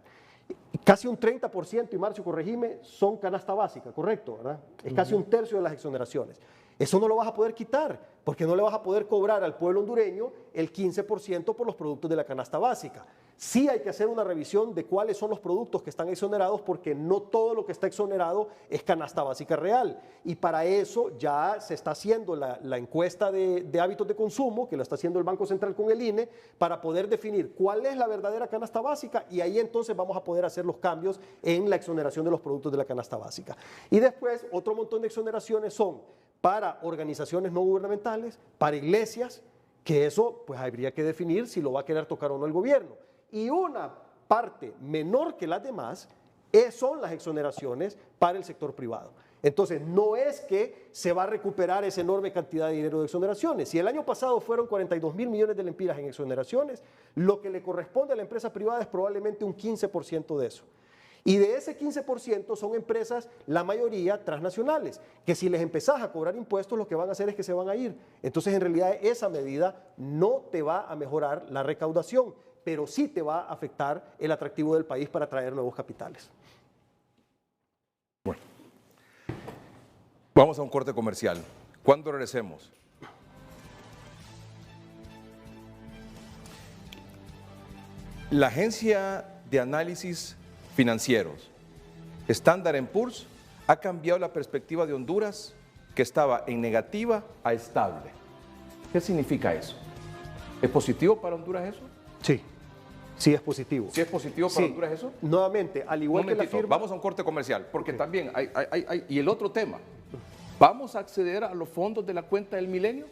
casi un 30%, y Marcio, corregime, son canasta básica, ¿correcto? ¿Verdad? Es casi un tercio de las exoneraciones. Eso no lo vas a poder quitar, porque no le vas a poder cobrar al pueblo hondureño el 15% por los productos de la canasta básica. Sí hay que hacer una revisión de cuáles son los productos que están exonerados, porque no todo lo que está exonerado es canasta básica real. Y para eso ya se está haciendo la encuesta de hábitos de consumo, que lo está haciendo el Banco Central con el INE, para poder definir cuál es la verdadera canasta básica y ahí entonces vamos a poder hacer los cambios en la exoneración de los productos de la canasta básica. Y después, otro montón de exoneraciones son para organizaciones no gubernamentales, para iglesias, que eso pues habría que definir si lo va a querer tocar o no el gobierno. Y una parte menor que las demás son las exoneraciones para el sector privado. Entonces, no es que se va a recuperar esa enorme cantidad de dinero de exoneraciones. Si el año pasado fueron 42.000 millones de lempiras en exoneraciones, lo que le corresponde a la empresa privada es probablemente un 15% de eso. Y de ese 15% son empresas, la mayoría transnacionales, que si les empezás a cobrar impuestos, lo que van a hacer es que se van a ir. Entonces, en realidad, esa medida no te va a mejorar la recaudación, pero sí te va a afectar el atractivo del país para atraer nuevos capitales. Bueno, vamos a un corte comercial. ¿Cuándo regresemos? La agencia de análisis financieros Standard & Poor's ha cambiado la perspectiva de Honduras, que estaba en negativa a estable. ¿Qué significa eso? ¿Es positivo para Honduras eso? Sí, sí es positivo. ¿Sí es positivo para Honduras eso? Nuevamente, al igual que la firma... Vamos a un corte comercial, porque también y el otro tema, ¿vamos a acceder a los fondos de la cuenta del milenio?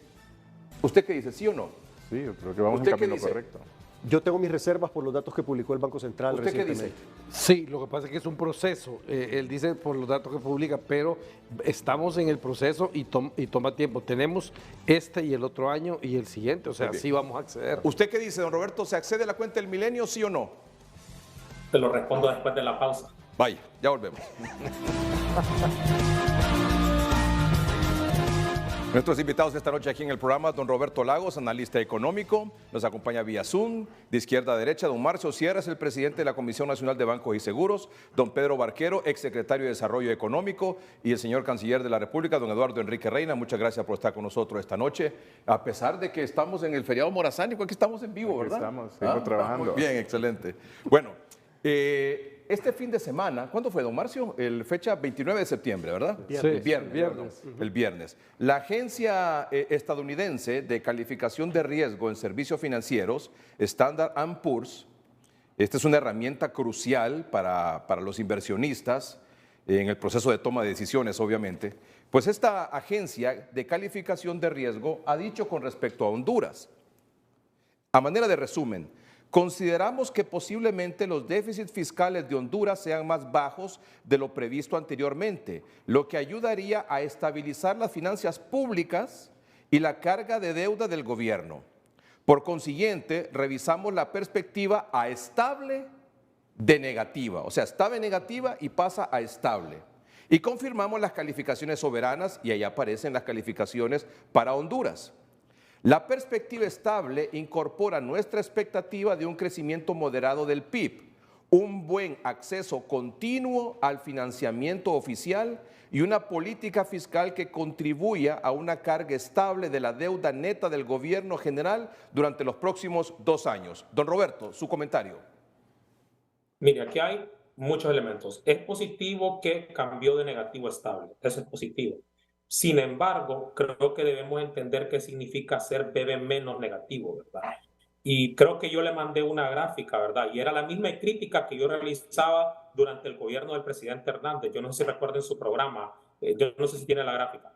¿Usted qué dice, sí o no? Sí, yo creo que vamos en camino correcto. Yo tengo mis reservas por los datos que publicó el Banco Central recientemente. ¿Usted qué dice? Sí, lo que pasa es que es un proceso. Él dice por los datos que publica, pero estamos en el proceso y toma tiempo. Tenemos este y el otro año y el siguiente, o sea, sí vamos a acceder. ¿Usted qué dice, don Roberto? ¿Se accede a la cuenta del milenio, sí o no? Te lo respondo después de la pausa. Vaya, ya volvemos. Nuestros invitados esta noche aquí en el programa, don Roberto Lagos, analista económico, nos acompaña vía Zoom, de izquierda a derecha, don Marcio Sierra, es el presidente de la Comisión Nacional de Bancos y Seguros, don Pedro Barquero, exsecretario de Desarrollo Económico, y el señor canciller de la República, don Eduardo Enrique Reina. Muchas gracias por estar con nosotros esta noche, a pesar de que estamos en el feriado morazánico, aquí estamos en vivo, ¿verdad? Seguimos trabajando. Muy bien, excelente. Bueno, este fin de semana, ¿cuándo fue, don Marcio? Fecha 29 de septiembre, ¿verdad? Viernes. El viernes. La agencia estadounidense de calificación de riesgo en servicios financieros, Standard & Poor's, esta es una herramienta crucial para los inversionistas en el proceso de toma de decisiones, obviamente, pues esta agencia de calificación de riesgo ha dicho con respecto a Honduras, a manera de resumen, consideramos que posiblemente los déficits fiscales de Honduras sean más bajos de lo previsto anteriormente, lo que ayudaría a estabilizar las finanzas públicas y la carga de deuda del gobierno. Por consiguiente, revisamos la perspectiva a estable de negativa, o sea, estaba en negativa y pasa a estable. Y confirmamos las calificaciones soberanas y ahí aparecen las calificaciones para Honduras. La perspectiva estable incorpora nuestra expectativa de un crecimiento moderado del PIB, un buen acceso continuo al financiamiento oficial y una política fiscal que contribuya a una carga estable de la deuda neta del gobierno general durante los próximos 2 años. Don Roberto, su comentario. Mire, aquí hay muchos elementos. Es positivo que cambió de negativo a estable. Eso es positivo. Sin embargo, creo que debemos entender qué significa ser BB menos negativo, ¿verdad? Y creo que yo le mandé una gráfica, ¿verdad? Y era la misma crítica que yo realizaba durante el gobierno del presidente Hernández. Yo no sé si recuerden su programa, yo no sé si tiene la gráfica.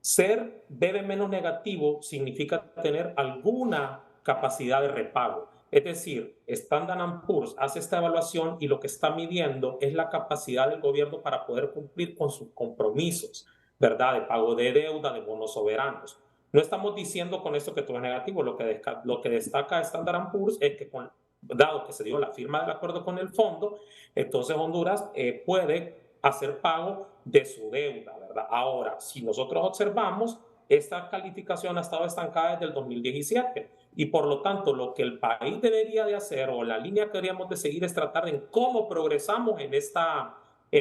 Ser BB menos negativo significa tener alguna capacidad de repago. Es decir, Standard & Poor's hace esta evaluación y lo que está midiendo es la capacidad del gobierno para poder cumplir con sus compromisos, ¿verdad? De pago de deuda, de bonos soberanos. No estamos diciendo con esto que todo es negativo. Lo que destaca Standard & Poor's es que, dado que se dio la firma del acuerdo con el fondo, entonces Honduras puede hacer pago de su deuda, ¿verdad? Ahora, si nosotros observamos, esta calificación ha estado estancada desde el 2017 y por lo tanto lo que el país debería de hacer o la línea que deberíamos de seguir es tratar de cómo progresamos en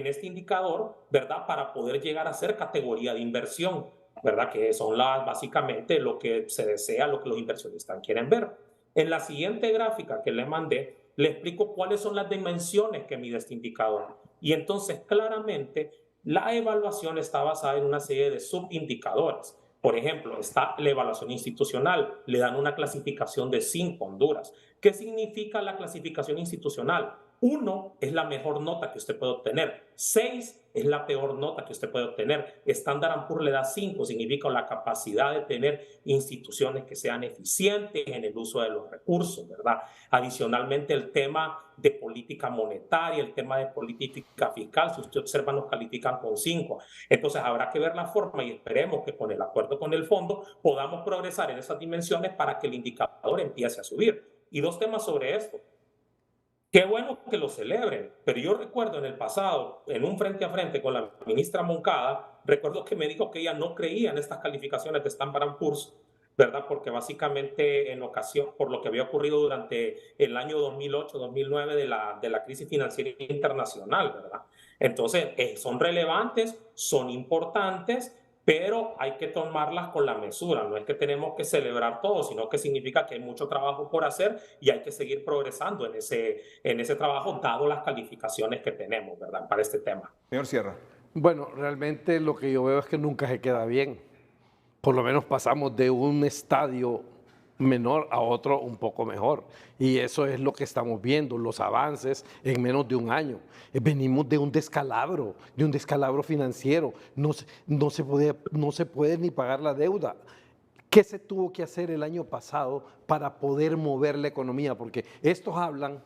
este indicador, ¿verdad? Para poder llegar a ser categoría de inversión, ¿verdad? Que son básicamente lo que se desea, lo que los inversionistas quieren ver. En la siguiente gráfica que le mandé, le explico cuáles son las dimensiones que mide este indicador. Y entonces, claramente, la evaluación está basada en una serie de subindicadores. Por ejemplo, está la evaluación institucional. Le dan una clasificación de 5 Honduras. ¿Qué significa la clasificación institucional? 1 es la mejor nota que usted puede obtener. 6 es la peor nota que usted puede obtener. Standard & Poor's le da 5, significa la capacidad de tener instituciones que sean eficientes en el uso de los recursos, ¿verdad? Adicionalmente, el tema de política monetaria, el tema de política fiscal, si usted observa, nos califican con 5. Entonces, habrá que ver la forma y esperemos que con el acuerdo con el fondo podamos progresar en esas dimensiones para que el indicador empiece a subir. Y 2 temas sobre esto. Qué bueno que lo celebren, pero yo recuerdo en el pasado, en un frente a frente con la ministra Moncada, recuerdo que me dijo que ella no creía en estas calificaciones de Standard & Poor's, ¿verdad? Porque básicamente en ocasión, por lo que había ocurrido durante el año 2008-2009 de la crisis financiera internacional, ¿verdad? Entonces, son relevantes, son importantes, pero hay que tomarlas con la mesura. No es que tenemos que celebrar todo, sino que significa que hay mucho trabajo por hacer y hay que seguir progresando en ese trabajo, dado las calificaciones que tenemos, ¿verdad? Para este tema. Señor Sierra. Bueno, realmente lo que yo veo es que nunca se queda bien. Por lo menos pasamos de un estadio menor a otro un poco mejor. Y eso es lo que estamos viendo, los avances en menos de un año. Venimos de un descalabro financiero. No se puede ni pagar la deuda. ¿Qué se tuvo que hacer el año pasado para poder mover la economía? Porque estos hablan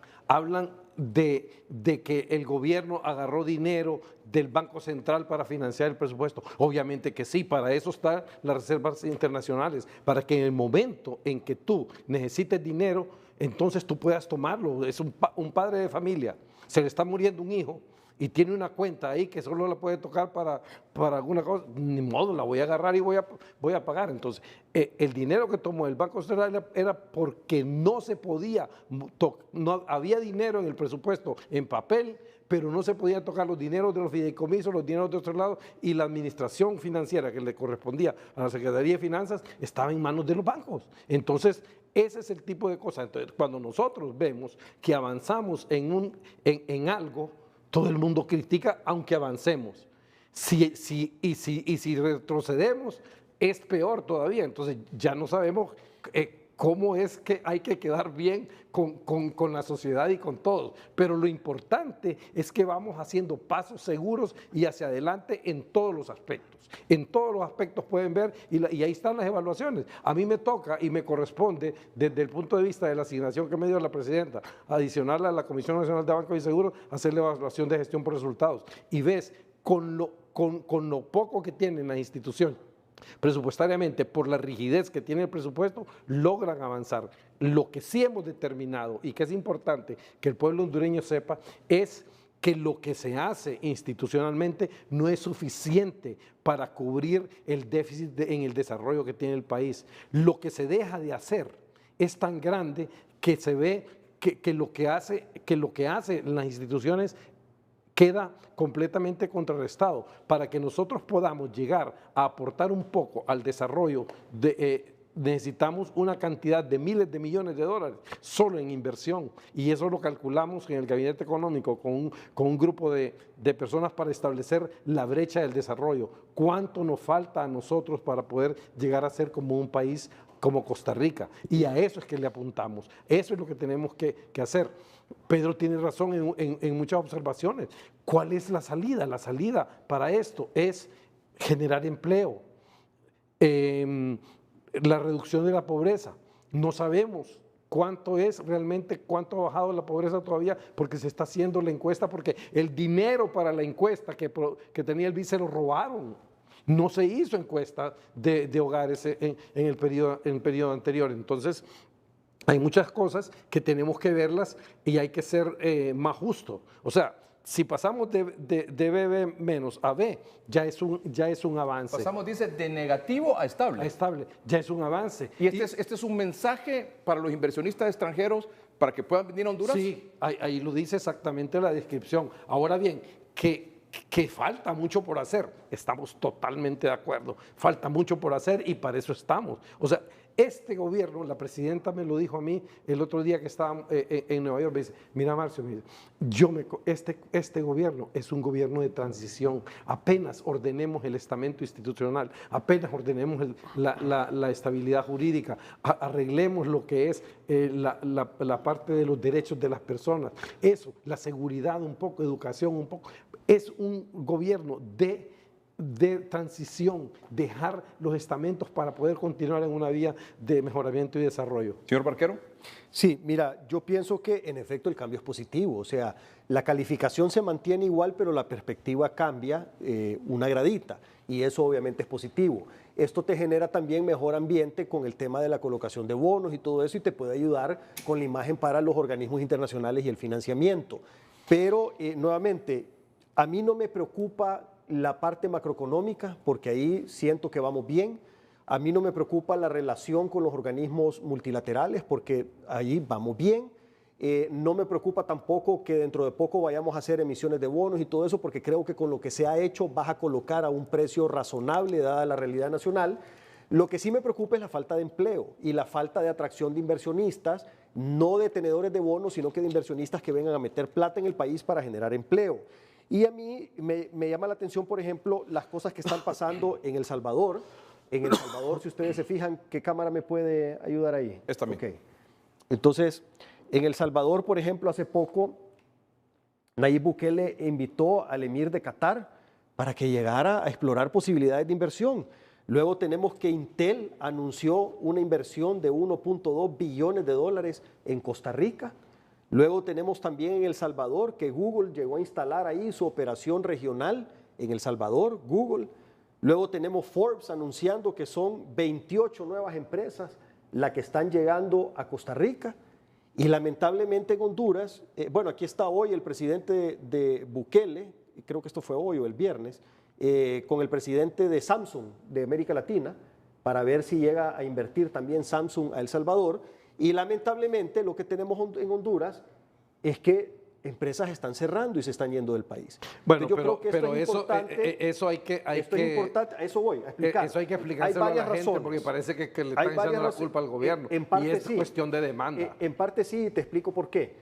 de que el gobierno agarró dinero del Banco Central para financiar el presupuesto. Obviamente que sí, para eso están las reservas internacionales, para que en el momento en que tú necesites dinero, entonces tú puedas tomarlo. Es un padre de familia, se le está muriendo un hijo y tiene una cuenta ahí que solo la puede tocar para alguna cosa, ni modo, la voy a agarrar y voy a pagar. Entonces, el dinero que tomó el Banco Central era porque no se podía, no había dinero en el presupuesto en papel, pero no se podían tocar los dineros de los fideicomisos, los dineros de otros lados, y la administración financiera que le correspondía a la Secretaría de Finanzas estaba en manos de los bancos. Entonces, ese es el tipo de cosas. Entonces, cuando nosotros vemos que avanzamos en algo, todo el mundo critica, aunque avancemos. Si retrocedemos, es peor todavía. Entonces ya no sabemos cómo es que hay que quedar bien con la sociedad y con todos. Pero lo importante es que vamos haciendo pasos seguros y hacia adelante en todos los aspectos. En todos los aspectos pueden ver, y ahí están las evaluaciones. A mí me toca y me corresponde, desde el punto de vista de la asignación que me dio la presidenta, adicional a la Comisión Nacional de Bancos y Seguros, hacer la evaluación de gestión por resultados. Y ves, con lo poco que tiene la institución, presupuestariamente, por la rigidez que tiene el presupuesto, logran avanzar. Lo que sí hemos determinado y que es importante que el pueblo hondureño sepa es que lo que se hace institucionalmente no es suficiente para cubrir el déficit en el desarrollo que tiene el país. Lo que se deja de hacer es tan grande que se ve que lo que hacen las instituciones queda completamente contrarrestado. Para que nosotros podamos llegar a aportar un poco al desarrollo, necesitamos una cantidad de miles de millones de dólares solo en inversión, y eso lo calculamos en el Gabinete Económico con un grupo de personas para establecer la brecha del desarrollo. ¿Cuánto nos falta a nosotros para poder llegar a ser como un país como Costa Rica? Y a eso es que le apuntamos, eso es lo que tenemos que hacer. Pedro tiene razón en muchas observaciones. ¿Cuál es la salida? La salida para esto es generar empleo, la reducción de la pobreza. No sabemos cuánto es realmente, cuánto ha bajado la pobreza todavía, porque se está haciendo la encuesta, porque el dinero para la encuesta que tenía el BID se lo robaron. No se hizo encuesta de hogares en el periodo anterior. Entonces, hay muchas cosas que tenemos que verlas y hay que ser más justos. O sea, si pasamos de BB menos a B, ya es un avance. Pasamos, dice, de negativo a estable. A estable, ya es un avance. ¿Y este es un mensaje para los inversionistas extranjeros para que puedan venir a Honduras? Sí, ahí lo dice exactamente la descripción. Ahora bien, que falta mucho por hacer, estamos totalmente de acuerdo. Falta mucho por hacer y para eso estamos. O sea, este gobierno, la presidenta me lo dijo a mí el otro día que estaba en Nueva York, me dice, mira Marcio, este gobierno es un gobierno de transición, apenas ordenemos el estamento institucional, apenas ordenemos la estabilidad jurídica, arreglemos lo que es la parte de los derechos de las personas, eso, la seguridad un poco, educación un poco, es un gobierno de transición, dejar los estamentos para poder continuar en una vía de mejoramiento y desarrollo. Señor Barquero. Sí, mira, yo pienso que en efecto el cambio es positivo, o sea, la calificación se mantiene igual, pero la perspectiva cambia una gradita y eso obviamente es positivo. Esto te genera también mejor ambiente con el tema de la colocación de bonos y todo eso y te puede ayudar con la imagen para los organismos internacionales y el financiamiento. Pero nuevamente, a mí no me preocupa la parte macroeconómica porque ahí siento que vamos bien. A mí no me preocupa la relación con los organismos multilaterales porque ahí vamos bien. No me preocupa tampoco que dentro de poco vayamos a hacer emisiones de bonos y todo eso porque creo que con lo que se ha hecho vas a colocar a un precio razonable dada la realidad nacional. Lo que sí me preocupa es la falta de empleo y la falta de atracción de inversionistas, no de tenedores de bonos, sino que de inversionistas que vengan a meter plata en el país para generar empleo. Y a mí me llama la atención, por ejemplo, las cosas que están pasando en El Salvador. En El Salvador, si ustedes se fijan, ¿qué cámara me puede ayudar ahí? Esta misma. Okay. Entonces, en El Salvador, por ejemplo, hace poco, Nayib Bukele invitó al emir de Qatar para que llegara a explorar posibilidades de inversión. Luego tenemos que Intel anunció una inversión de 1.2 billones de dólares en Costa Rica. Luego tenemos también en El Salvador que Google llegó a instalar ahí su operación regional en El Salvador, Google. Luego tenemos Forbes anunciando que son 28 nuevas empresas las que están llegando a Costa Rica. Y lamentablemente en Honduras, bueno, aquí está hoy el presidente de Bukele, creo que esto fue hoy o el viernes, con el presidente de Samsung de América Latina, para ver si llega a invertir también Samsung a El Salvador. Y lamentablemente lo que tenemos en Honduras es que empresas están cerrando y se están yendo del país. Bueno, yo creo que esto es eso, importante. eso hay que... Esto es importante, a eso voy a explicar. Eso hay que explicárselo a la gente razones. porque parece que le están echando la culpa al gobierno. En parte y es sí. cuestión de demanda. En parte sí, te explico por qué.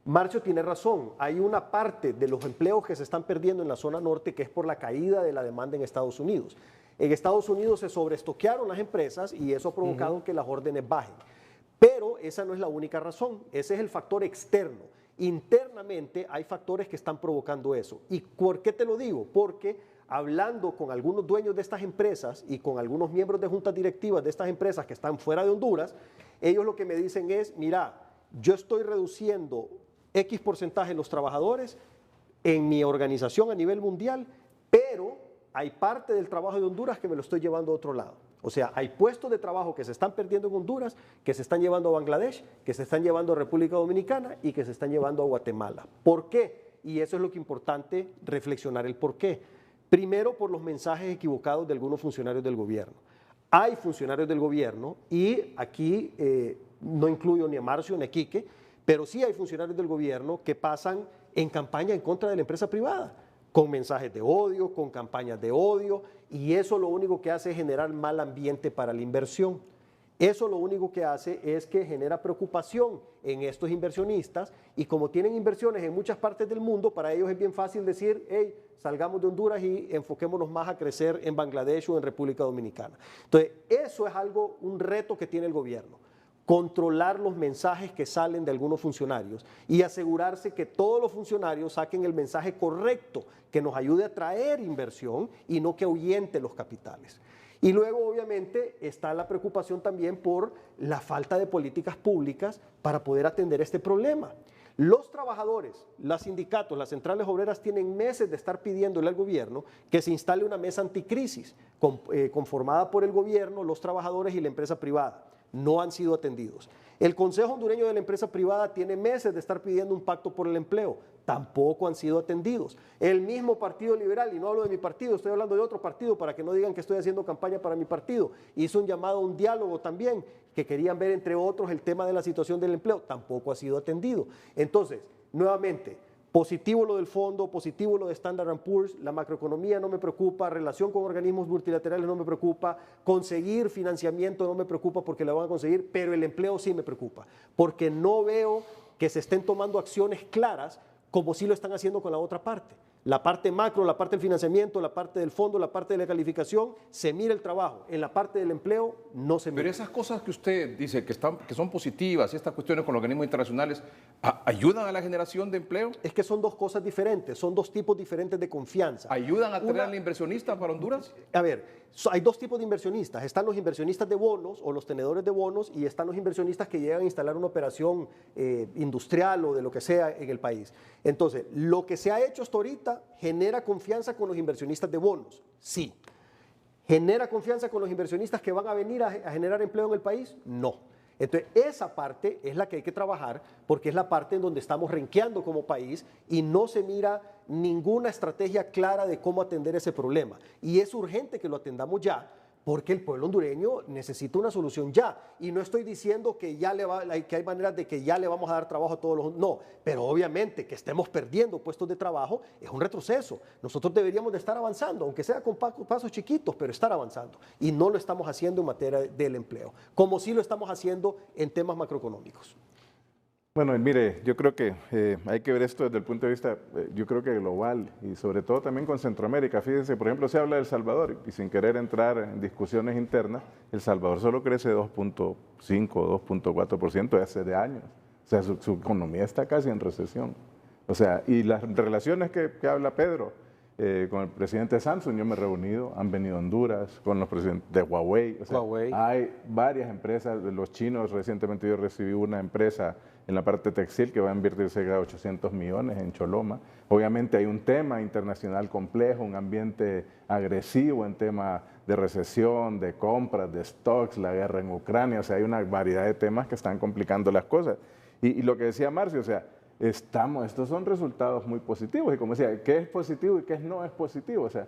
Marcio tiene razón. Hay una parte de los empleos que se están perdiendo en la zona norte que es por la caída de la demanda en Estados Unidos. En Estados Unidos se sobreestoquearon las empresas y eso ha provocado que las órdenes bajen. Pero esa no es la única razón. Ese es el factor externo. Internamente hay factores que están provocando eso. ¿Y por qué te lo digo? Porque hablando con algunos dueños de estas empresas y con algunos miembros de juntas directivas de estas empresas que están fuera de Honduras, ellos lo que me dicen es, mira, yo estoy reduciendo X porcentaje de los trabajadores en mi organización a nivel mundial, pero hay parte del trabajo de Honduras que me lo estoy llevando a otro lado. O sea, hay puestos de trabajo que se están perdiendo en Honduras, que se están llevando a Bangladesh, que se están llevando a República Dominicana y que se están llevando a Guatemala. ¿Por qué? Y eso es lo que es importante reflexionar el por qué. Primero, por los mensajes equivocados de algunos funcionarios del gobierno. Hay funcionarios del gobierno y aquí no incluyo ni a Marcio ni a Quique, pero sí hay funcionarios del gobierno que pasan en campaña en contra de la empresa privada, con mensajes de odio, con campañas de odio, y eso lo único que hace es generar mal ambiente para la inversión. Eso lo único que hace es que genera preocupación en estos inversionistas y como tienen inversiones en muchas partes del mundo, para ellos es bien fácil decir, hey, salgamos de Honduras y enfoquémonos más a crecer en Bangladesh o en República Dominicana. Entonces, eso es algo, un reto que tiene el gobierno. Controlar los mensajes que salen de algunos funcionarios y asegurarse que todos los funcionarios saquen el mensaje correcto que nos ayude a traer inversión y no que ahuyente los capitales. Y luego, obviamente, está la preocupación también por la falta de políticas públicas para poder atender este problema. Los trabajadores, los sindicatos, las centrales obreras tienen meses de estar pidiéndole al gobierno que se instale una mesa anticrisis conformada por el gobierno, los trabajadores y la empresa privada. No han sido atendidos. El Consejo Hondureño de la Empresa Privada tiene meses de estar pidiendo un pacto por el empleo. Tampoco han sido atendidos. El mismo Partido Liberal, y no hablo de mi partido, estoy hablando de otro partido para que no digan que estoy haciendo campaña para mi partido, hizo un llamado a un diálogo también, que querían ver entre otros el tema de la situación del empleo. Tampoco ha sido atendido. Entonces, nuevamente, positivo lo del fondo, positivo lo de Standard & Poor's, la macroeconomía no me preocupa, relación con organismos multilaterales no me preocupa, conseguir financiamiento no me preocupa porque la van a conseguir, pero el empleo sí me preocupa, porque no veo que se estén tomando acciones claras como sí lo están haciendo con la otra parte. la parte macro, la parte del financiamiento, la parte del fondo, la parte de la calificación, se mira el trabajo. En la parte del empleo no se mira. Pero esas cosas que usted dice que son positivas, estas cuestiones con los organismos internacionales, ¿ayudan a la generación de empleo? Es que son dos cosas diferentes, son dos tipos diferentes de confianza. ¿Ayudan a traer al inversionista para Honduras? A ver, hay dos tipos de inversionistas. Están los inversionistas de bonos o los tenedores de bonos y están los inversionistas que llegan a instalar una operación industrial o de lo que sea en el país. Entonces, lo que se ha hecho hasta ahorita genera confianza con los inversionistas de bonos, sí. ¿Genera confianza con los inversionistas que van a venir a generar empleo en el país? No. Entonces, esa parte es la que hay que trabajar porque es la parte en donde estamos renqueando como país y no se mira ninguna estrategia clara de cómo atender ese problema. Y es urgente que lo atendamos ya porque el pueblo hondureño necesita una solución ya. Y no estoy diciendo que, que hay maneras de que ya le vamos a dar trabajo a todos los... No, pero obviamente que estemos perdiendo puestos de trabajo es un retroceso. Nosotros deberíamos de estar avanzando, aunque sea con pasos chiquitos, pero estar avanzando. Y no lo estamos haciendo en materia del empleo, como sí lo estamos haciendo en temas macroeconómicos. Bueno, mire, yo creo que hay que ver esto desde el punto de vista, yo creo que global y sobre todo también con Centroamérica. Fíjense, por ejemplo, se habla de El Salvador y sin querer entrar en discusiones internas, El Salvador solo crece 2.5 o 2.4% hace años. O sea, su economía está casi en recesión. O sea, y las relaciones que habla Pedro con el presidente de Samsung, yo me he reunido, han venido a Honduras, con los presidentes de Huawei. O sea, Huawei. Hay varias empresas, los chinos, recientemente yo recibí una empresa en la parte textil que va a invertirse 800 millones en Choloma. Obviamente hay un tema internacional complejo, un ambiente agresivo en tema de recesión, de compras, de stocks, la guerra en Ucrania, o sea, hay una variedad de temas que están complicando las cosas. Y lo que decía Marcio, o sea, estos son resultados muy positivos y como decía, ¿qué es positivo y qué no es positivo? O sea,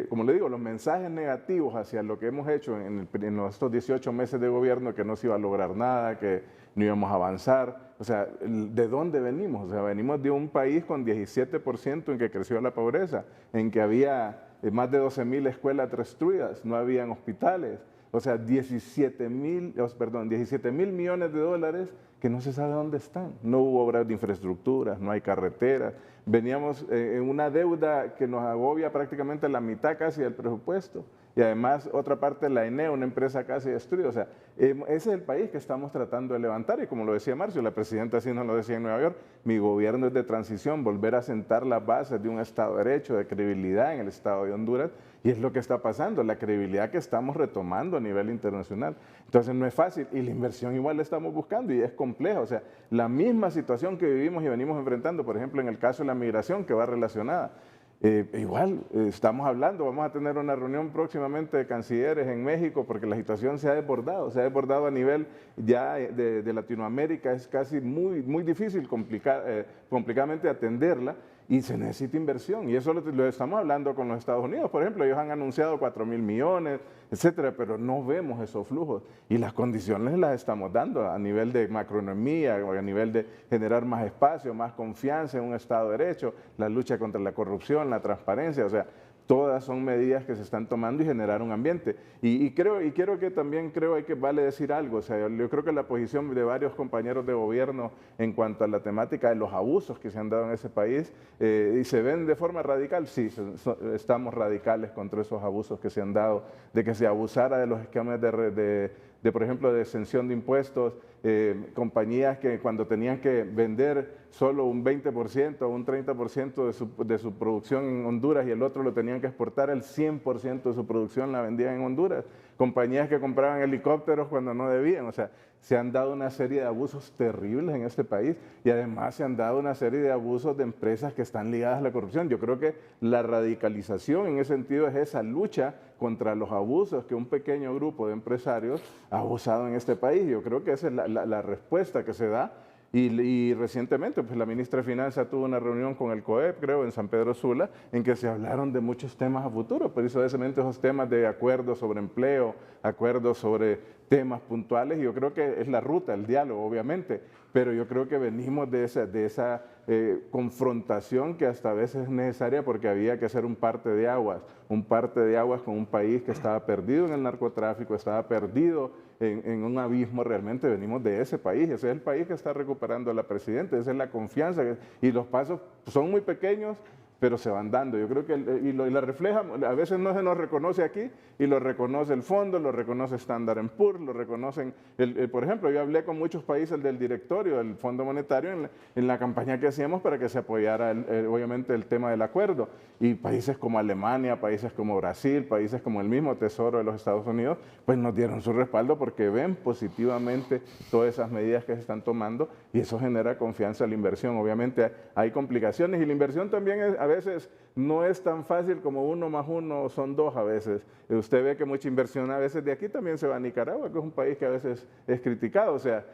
como le digo, los mensajes negativos hacia lo que hemos hecho en estos 18 meses de gobierno, que no se iba a lograr nada, que no íbamos a avanzar, o sea, ¿de dónde venimos? O sea, venimos de un país con 17% en que creció la pobreza, en que había más de 12.000 escuelas destruidas, no habían hospitales, o sea, 17.000 millones de dólares que no se sabe dónde están. No hubo obras de infraestructura, no hay carreteras. Veníamos en una deuda que nos agobia prácticamente la mitad casi del presupuesto. Y además otra parte la ENE, una empresa casi destruida. O sea, ese es el país que estamos tratando de levantar. Y como lo decía Marcio, la presidenta así nos lo decía en Nueva York, mi gobierno es de transición, volver a sentar las bases de un Estado de Derecho, de credibilidad en el Estado de Honduras. Y es lo que está pasando, la credibilidad que estamos retomando a nivel internacional. Entonces no es fácil y la inversión igual la estamos buscando y es compleja. O sea, la misma situación que vivimos y venimos enfrentando, por ejemplo, en el caso de la migración que va relacionada. Estamos hablando, vamos a tener una reunión próximamente de cancilleres en México porque la situación se ha desbordado a nivel ya de Latinoamérica, es casi muy difícil complicadamente atenderla y se necesita inversión y eso lo estamos hablando con los Estados Unidos, por ejemplo, ellos han anunciado 4.000 millones, etcétera, pero no vemos esos flujos y las condiciones las estamos dando a nivel de macroeconomía, a nivel de generar más espacio, más confianza en un Estado de Derecho, la lucha contra la corrupción, la transparencia, o sea, todas son medidas que se están tomando y generar un ambiente. Y quiero que también hay que vale decir algo, o sea, yo creo que la posición de varios compañeros de gobierno en cuanto a la temática de los abusos que se han dado en ese país, y se ven de forma radical, sí, estamos radicales contra esos abusos que se han dado, de que se abusara de los esquemas por ejemplo, de exención de impuestos, compañías que cuando tenían que vender solo un 20% o un 30% de su producción en Honduras y el otro lo tenían que exportar, el 100% de su producción la vendían en Honduras. Compañías que compraban helicópteros cuando no debían, o sea, se han dado una serie de abusos terribles en este país y además se han dado una serie de abusos de empresas que están ligadas a la corrupción. Yo creo que la radicalización en ese sentido es esa lucha contra los abusos que un pequeño grupo de empresarios ha abusado en este país. Yo creo que esa es la respuesta que se da. Y recientemente, pues la ministra de Finanzas tuvo una reunión con el COEP, creo, en San Pedro Sula, en que se hablaron de muchos temas a futuro, precisamente esos temas de acuerdos sobre empleo, acuerdos sobre temas puntuales, y yo creo que es la ruta, el diálogo, obviamente, pero yo creo que venimos de esa confrontación que hasta a veces es necesaria porque había que hacer un parte de aguas con un país que estaba perdido en el narcotráfico, estaba perdido en un abismo realmente. Venimos de ese país, ese es el país que está recuperando a la presidenta, esa es la confianza y los pasos son muy pequeños, pero se van dando. Yo creo que, y la refleja, a veces no se nos reconoce aquí, y lo reconoce el fondo, lo reconoce Standard & Poor's, lo reconocen, por ejemplo, yo hablé con muchos países del directorio del Fondo Monetario en la campaña que hacíamos para que se apoyara, obviamente, el tema del acuerdo, y países como Alemania, países como Brasil, países como el mismo Tesoro de los Estados Unidos, pues nos dieron su respaldo porque ven positivamente todas esas medidas que se están tomando, y eso genera confianza en la inversión. Obviamente hay complicaciones, y la inversión también a veces no es tan fácil como 1 más 1 son 2 a veces. Usted ve que mucha inversión a veces de aquí también se va a Nicaragua, que es un país que a veces es criticado. O sea,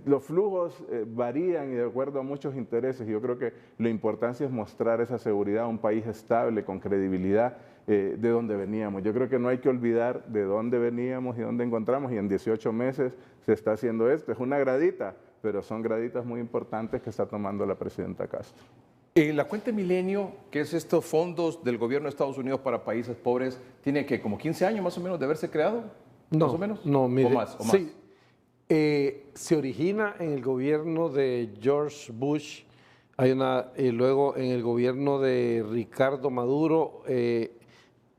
los flujos varían y de acuerdo a muchos intereses. Yo creo que la importancia es mostrar esa seguridad a un país estable, con credibilidad, de dónde veníamos. Yo creo que no hay que olvidar de dónde veníamos y dónde encontramos, y en 18 meses se está haciendo esto. Es una gradita, pero son graditas muy importantes que está tomando la presidenta Castro. La cuenta Milenio, que es estos fondos del gobierno de Estados Unidos para países pobres, tiene que como 15 años más o menos de haberse creado, no, más o menos. No, mire, ¿O más? sí, se origina en el gobierno de George Bush, luego en el gobierno de Ricardo Maduro,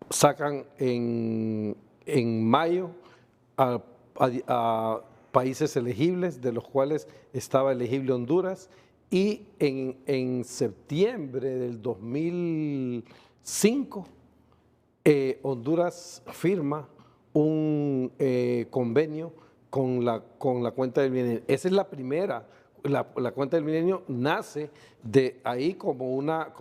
sacan en mayo a países elegibles, de los cuales estaba elegible Honduras, y en septiembre del 2005 Honduras firma un convenio con la cuenta del milenio. Esa es la primera, la cuenta del milenio nace de ahí como la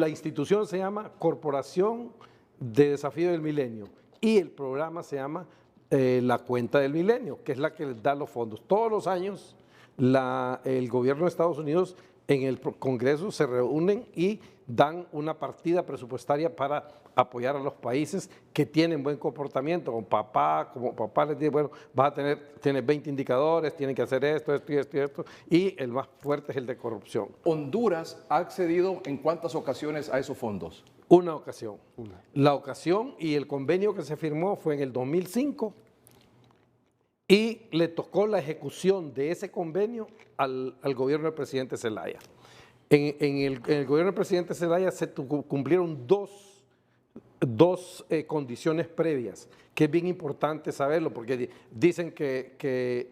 institución se llama Corporación de Desafío del Milenio y el programa se llama la cuenta del milenio, que es la que les da los fondos. Todos los años el gobierno de Estados Unidos en el Congreso se reúnen y dan una partida presupuestaria para apoyar a los países que tienen buen comportamiento. Como papá les dice, bueno, tienes 20 indicadores, tienen que hacer esto, esto y esto y esto, y el más fuerte es el de corrupción. ¿Honduras ha accedido en cuántas ocasiones a esos fondos? Una ocasión. La ocasión y el convenio que se firmó fue en el 2005 y le tocó la ejecución de ese convenio al gobierno del presidente Zelaya. En el gobierno del presidente Zelaya se cumplieron dos condiciones previas, que es bien importante saberlo, porque dicen que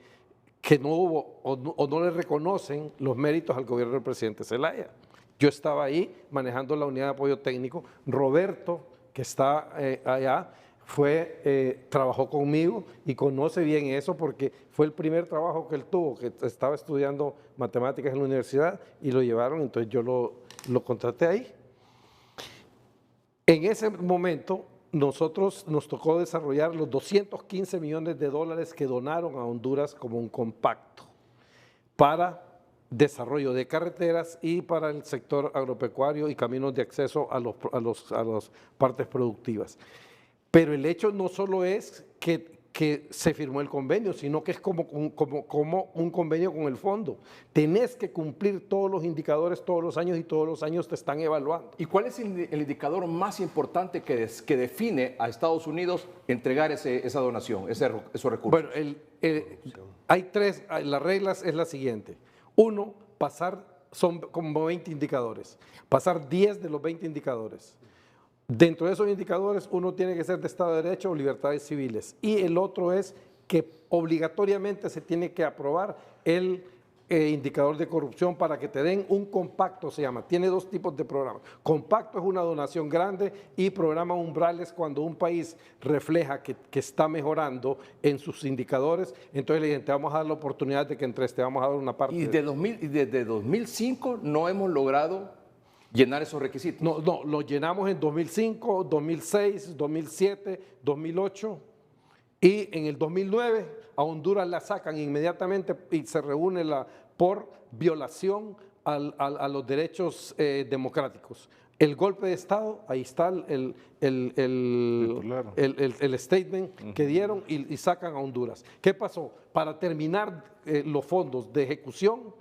no hubo o no le reconocen los méritos al gobierno del presidente Zelaya. Yo estaba ahí manejando la unidad de apoyo técnico. Roberto, que está allá, trabajó conmigo y conoce bien eso porque fue el primer trabajo que él tuvo, que estaba estudiando matemáticas en la universidad y lo llevaron, entonces yo lo contraté ahí. En ese momento nos tocó desarrollar los 215 millones de dólares que donaron a Honduras como un compacto para desarrollo de carreteras y para el sector agropecuario y caminos de acceso a las partes productivas. Pero el hecho no solo es que se firmó el convenio, sino que es como un convenio con el fondo. Tenés que cumplir todos los indicadores todos los años y todos los años te están evaluando. ¿Y cuál es el indicador más importante que define a Estados Unidos entregar esa donación, esos recursos? Bueno, hay tres, las reglas es la siguiente. Uno, son como 20 indicadores, pasar 10 de los 20 indicadores. Dentro de esos indicadores, uno tiene que ser de Estado de Derecho o libertades civiles. Y el otro es que obligatoriamente se tiene que aprobar el indicador de corrupción para que te den un compacto, se llama. Tiene dos tipos de programas. Compacto es una donación grande y programa umbrales cuando un país refleja que está mejorando en sus indicadores. Entonces le dicen, te vamos a dar la oportunidad de que entres, te vamos a dar una parte. Y desde 2005 no hemos logrado llenar esos requisitos. No, lo llenamos en 2005, 2006, 2007, 2008 y en el 2009 a Honduras la sacan inmediatamente y se reúne por violación a los derechos democráticos. El golpe de Estado, ahí está el statement que dieron y sacan a Honduras. ¿Qué pasó? Para terminar los fondos de ejecución,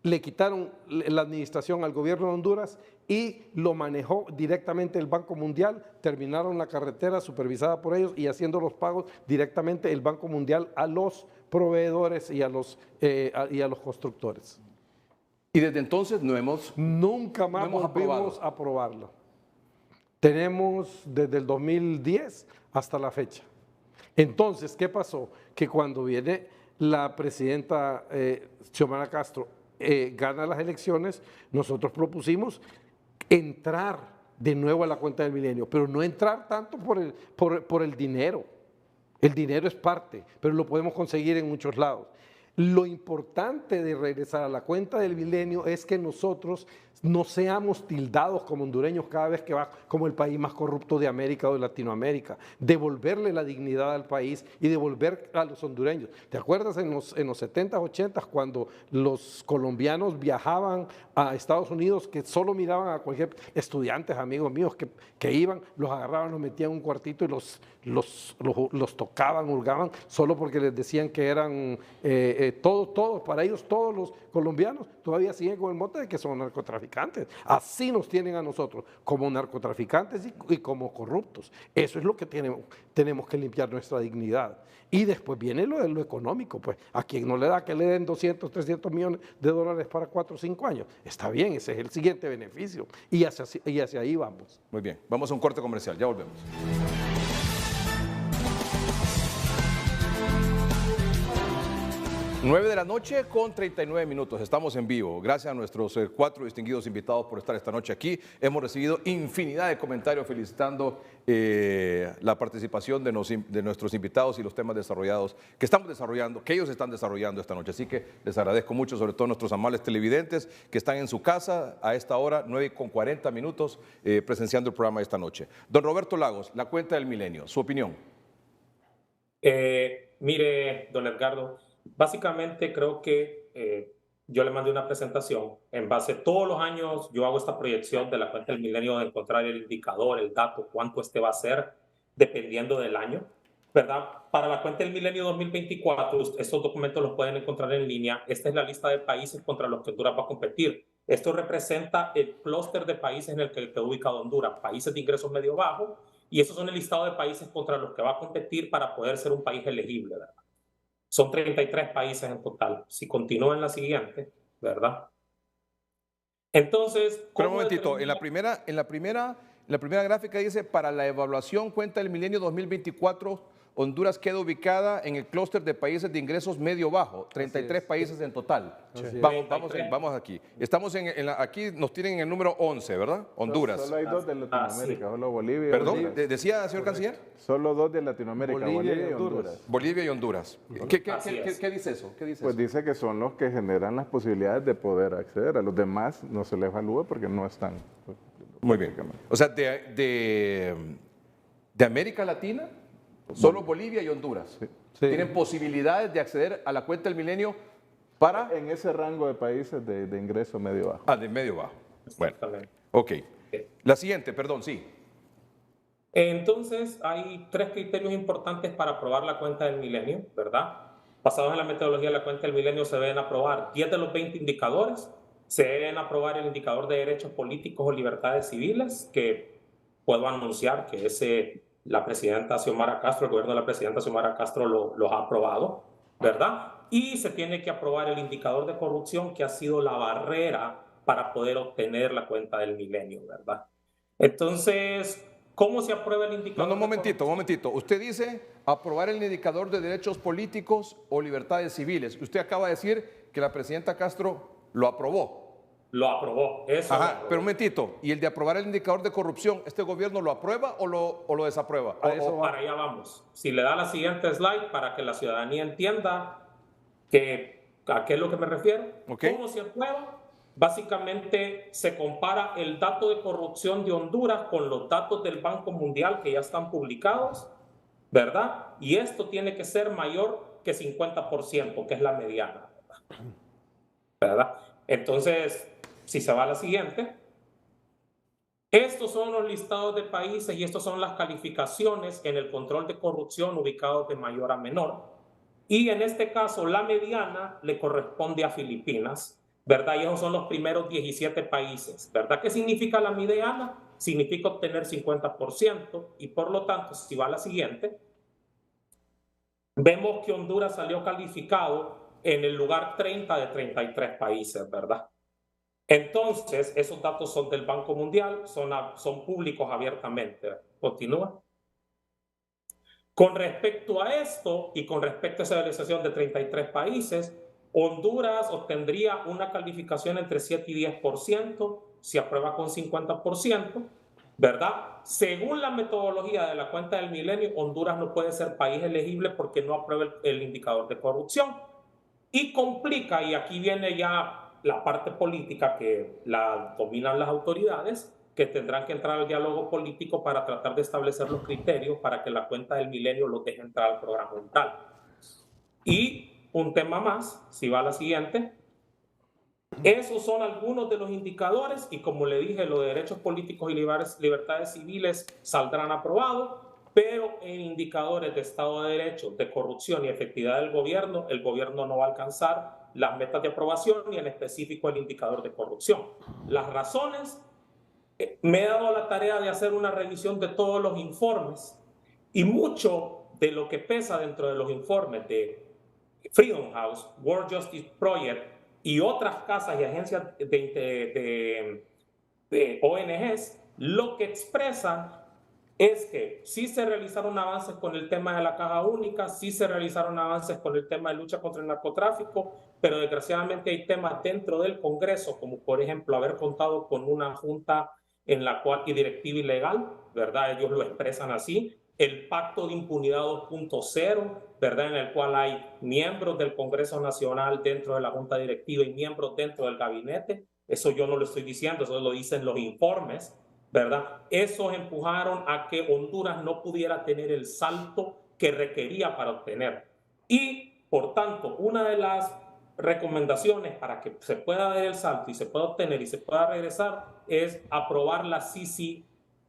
le quitaron la administración al gobierno de Honduras y lo manejó directamente el Banco Mundial, terminaron la carretera supervisada por ellos y haciendo los pagos directamente el Banco Mundial a los proveedores y a los constructores. Y desde entonces Nunca más no hemos volvimos a aprobarlo. Tenemos desde el 2010 hasta la fecha. Entonces, ¿qué pasó? Que cuando viene la presidenta Xiomara Castro, gana las elecciones, nosotros propusimos entrar de nuevo a la cuenta del milenio, pero no entrar tanto por el dinero. El dinero es parte, pero lo podemos conseguir en muchos lados. Lo importante de regresar a la cuenta del milenio es que nosotros no seamos tildados como hondureños cada vez que va como el país más corrupto de América o de Latinoamérica. Devolverle la dignidad al país y devolver a los hondureños. ¿Te acuerdas en los 70s, 80s cuando los colombianos viajaban a Estados Unidos que solo miraban a cualquier estudiantes, amigos míos, que iban, los agarraban, los metían en un cuartito y los tocaban, hurgaban, solo porque les decían que eran todos, para ellos todos los colombianos todavía siguen con el mote de que son narcotraficantes. Así nos tienen a nosotros, como narcotraficantes y como corruptos. Eso es lo que tenemos que limpiar nuestra dignidad. Y después viene lo económico, pues a quien no le da que le den 200, 300 millones de dólares para 4 o 5 años. Está bien, ese es el siguiente beneficio y hacia ahí vamos. Muy bien, vamos a un corte comercial, ya volvemos. 9 de la noche con 39 minutos. Estamos en vivo. Gracias a nuestros 4 distinguidos invitados por estar esta noche aquí. Hemos recibido infinidad de comentarios felicitando la participación de nuestros invitados y los temas desarrollados que estamos desarrollando, que ellos están desarrollando esta noche. Así que les agradezco mucho, sobre todo a nuestros amables televidentes que están en su casa a esta hora, 9 con 40 minutos, presenciando el programa de esta noche. Don Roberto Lagos, la cuenta del milenio, su opinión. Mire, don Edgardo, básicamente creo que yo le mandé una presentación en base todos los años yo hago esta proyección de la cuenta del milenio de encontrar el indicador, el dato, cuánto va a ser dependiendo del año, ¿verdad? Para la cuenta del milenio 2024, estos documentos los pueden encontrar en línea. Esta es la lista de países contra los que Honduras va a competir. Esto representa el clúster de países en el que quedó ubicado Honduras, países de ingresos medio bajos, y esos son el listado de países contra los que va a competir para poder ser un país elegible, ¿verdad? Son 33 países en total. Si continúa en la siguiente, ¿verdad? Entonces, pero un momentito, en la primera gráfica dice, para la evaluación cuenta del milenio 2024, Honduras queda ubicada en el clúster de países de ingresos medio-bajo, 33 países en total. Vamos aquí. Estamos aquí nos tienen en el número 11, ¿verdad? Honduras. Solo hay 2 de Latinoamérica, solo Bolivia y ¿Perdón? Honduras. ¿Decía, señor canciller? Solo 2 de Latinoamérica, Bolivia y Honduras. Bolivia y Honduras. ¿Qué dice eso? Pues dice que son los que generan las posibilidades de poder acceder. A los demás no se les evalúa porque no están. Muy bien. O sea, de América Latina, solo Bolivia y Honduras tienen posibilidades de acceder a la cuenta del milenio para... En ese rango de países de ingreso medio-bajo. Ah, de medio-bajo. Bueno, ok. La siguiente, perdón, sí. Entonces, hay 3 criterios importantes para aprobar la cuenta del milenio, ¿verdad? Basados en la metodología de la cuenta del milenio, se deben aprobar 10 de los 20 indicadores. Se deben aprobar el indicador de derechos políticos o libertades civiles, que puedo anunciar que la presidenta Xiomara Castro, el gobierno de la presidenta Xiomara Castro los ha aprobado, ¿verdad? Y se tiene que aprobar el indicador de corrupción, que ha sido la barrera para poder obtener la cuenta del milenio, ¿verdad? Entonces, ¿cómo se aprueba el indicador? No, un momentito. Usted dice aprobar el indicador de derechos políticos o libertades civiles. Usted acaba de decir que la presidenta Castro lo aprobó. Lo aprobó, eso. Ajá, lo aprobó. pero un momentito, ¿y el de aprobar el indicador de corrupción, este gobierno lo aprueba o lo desaprueba? Para allá vamos. Si le da la siguiente slide para que la ciudadanía entienda a qué es lo que me refiero. Okay. ¿Cómo se aprueba? Básicamente se compara el dato de corrupción de Honduras con los datos del Banco Mundial que ya están publicados, ¿verdad? Y esto tiene que ser mayor que 50%, que es la mediana, ¿verdad? Entonces, si se va a la siguiente, estos son los listados de países y estas son las calificaciones en el control de corrupción ubicados de mayor a menor. Y en este caso, la mediana le corresponde a Filipinas, ¿verdad? Y esos son los primeros 17 países, ¿verdad? ¿Qué significa la mediana? Significa obtener 50% y por lo tanto, si va a la siguiente, vemos que Honduras salió calificado en el lugar 30 de 33 países, ¿verdad? Entonces, esos datos son del Banco Mundial, son públicos abiertamente. Continúa. Con respecto a esto y con respecto a esa evaluación de 33 países, Honduras obtendría una calificación entre 7 y 10%, si aprueba con 50%, ¿verdad? Según la metodología de la cuenta del milenio, Honduras no puede ser país elegible porque no aprueba el indicador de corrupción. Y complica, y aquí viene ya la parte política que la dominan las autoridades, que tendrán que entrar al diálogo político para tratar de establecer los criterios para que la cuenta del milenio los deje entrar al programa mundial. Y un tema más, si va a la siguiente. Esos son algunos de los indicadores y como le dije, los derechos políticos y libertades civiles saldrán aprobados, pero en indicadores de Estado de Derecho, de corrupción y efectividad del gobierno, el gobierno no va a alcanzar las metas de aprobación y en específico el indicador de corrupción. Las razones, me he dado la tarea de hacer una revisión de todos los informes y mucho de lo que pesa dentro de los informes de Freedom House, World Justice Project y otras casas y agencias de ONGs, lo que expresan es que sí se realizaron avances con el tema de la caja única, sí se realizaron avances con el tema de lucha contra el narcotráfico, pero desgraciadamente hay temas dentro del Congreso, como por ejemplo haber contado con una junta en la cual y directiva ilegal, ¿verdad? Ellos lo expresan así. El pacto de impunidad 2.0, ¿verdad? En el cual hay miembros del Congreso Nacional dentro de la junta directiva y miembros dentro del gabinete. Eso yo no lo estoy diciendo, eso lo dicen los informes, ¿verdad? Esos empujaron a que Honduras no pudiera tener el salto que requería para obtener. Y, por tanto, una de las recomendaciones para que se pueda dar el salto y se pueda obtener y se pueda regresar es aprobar la CICI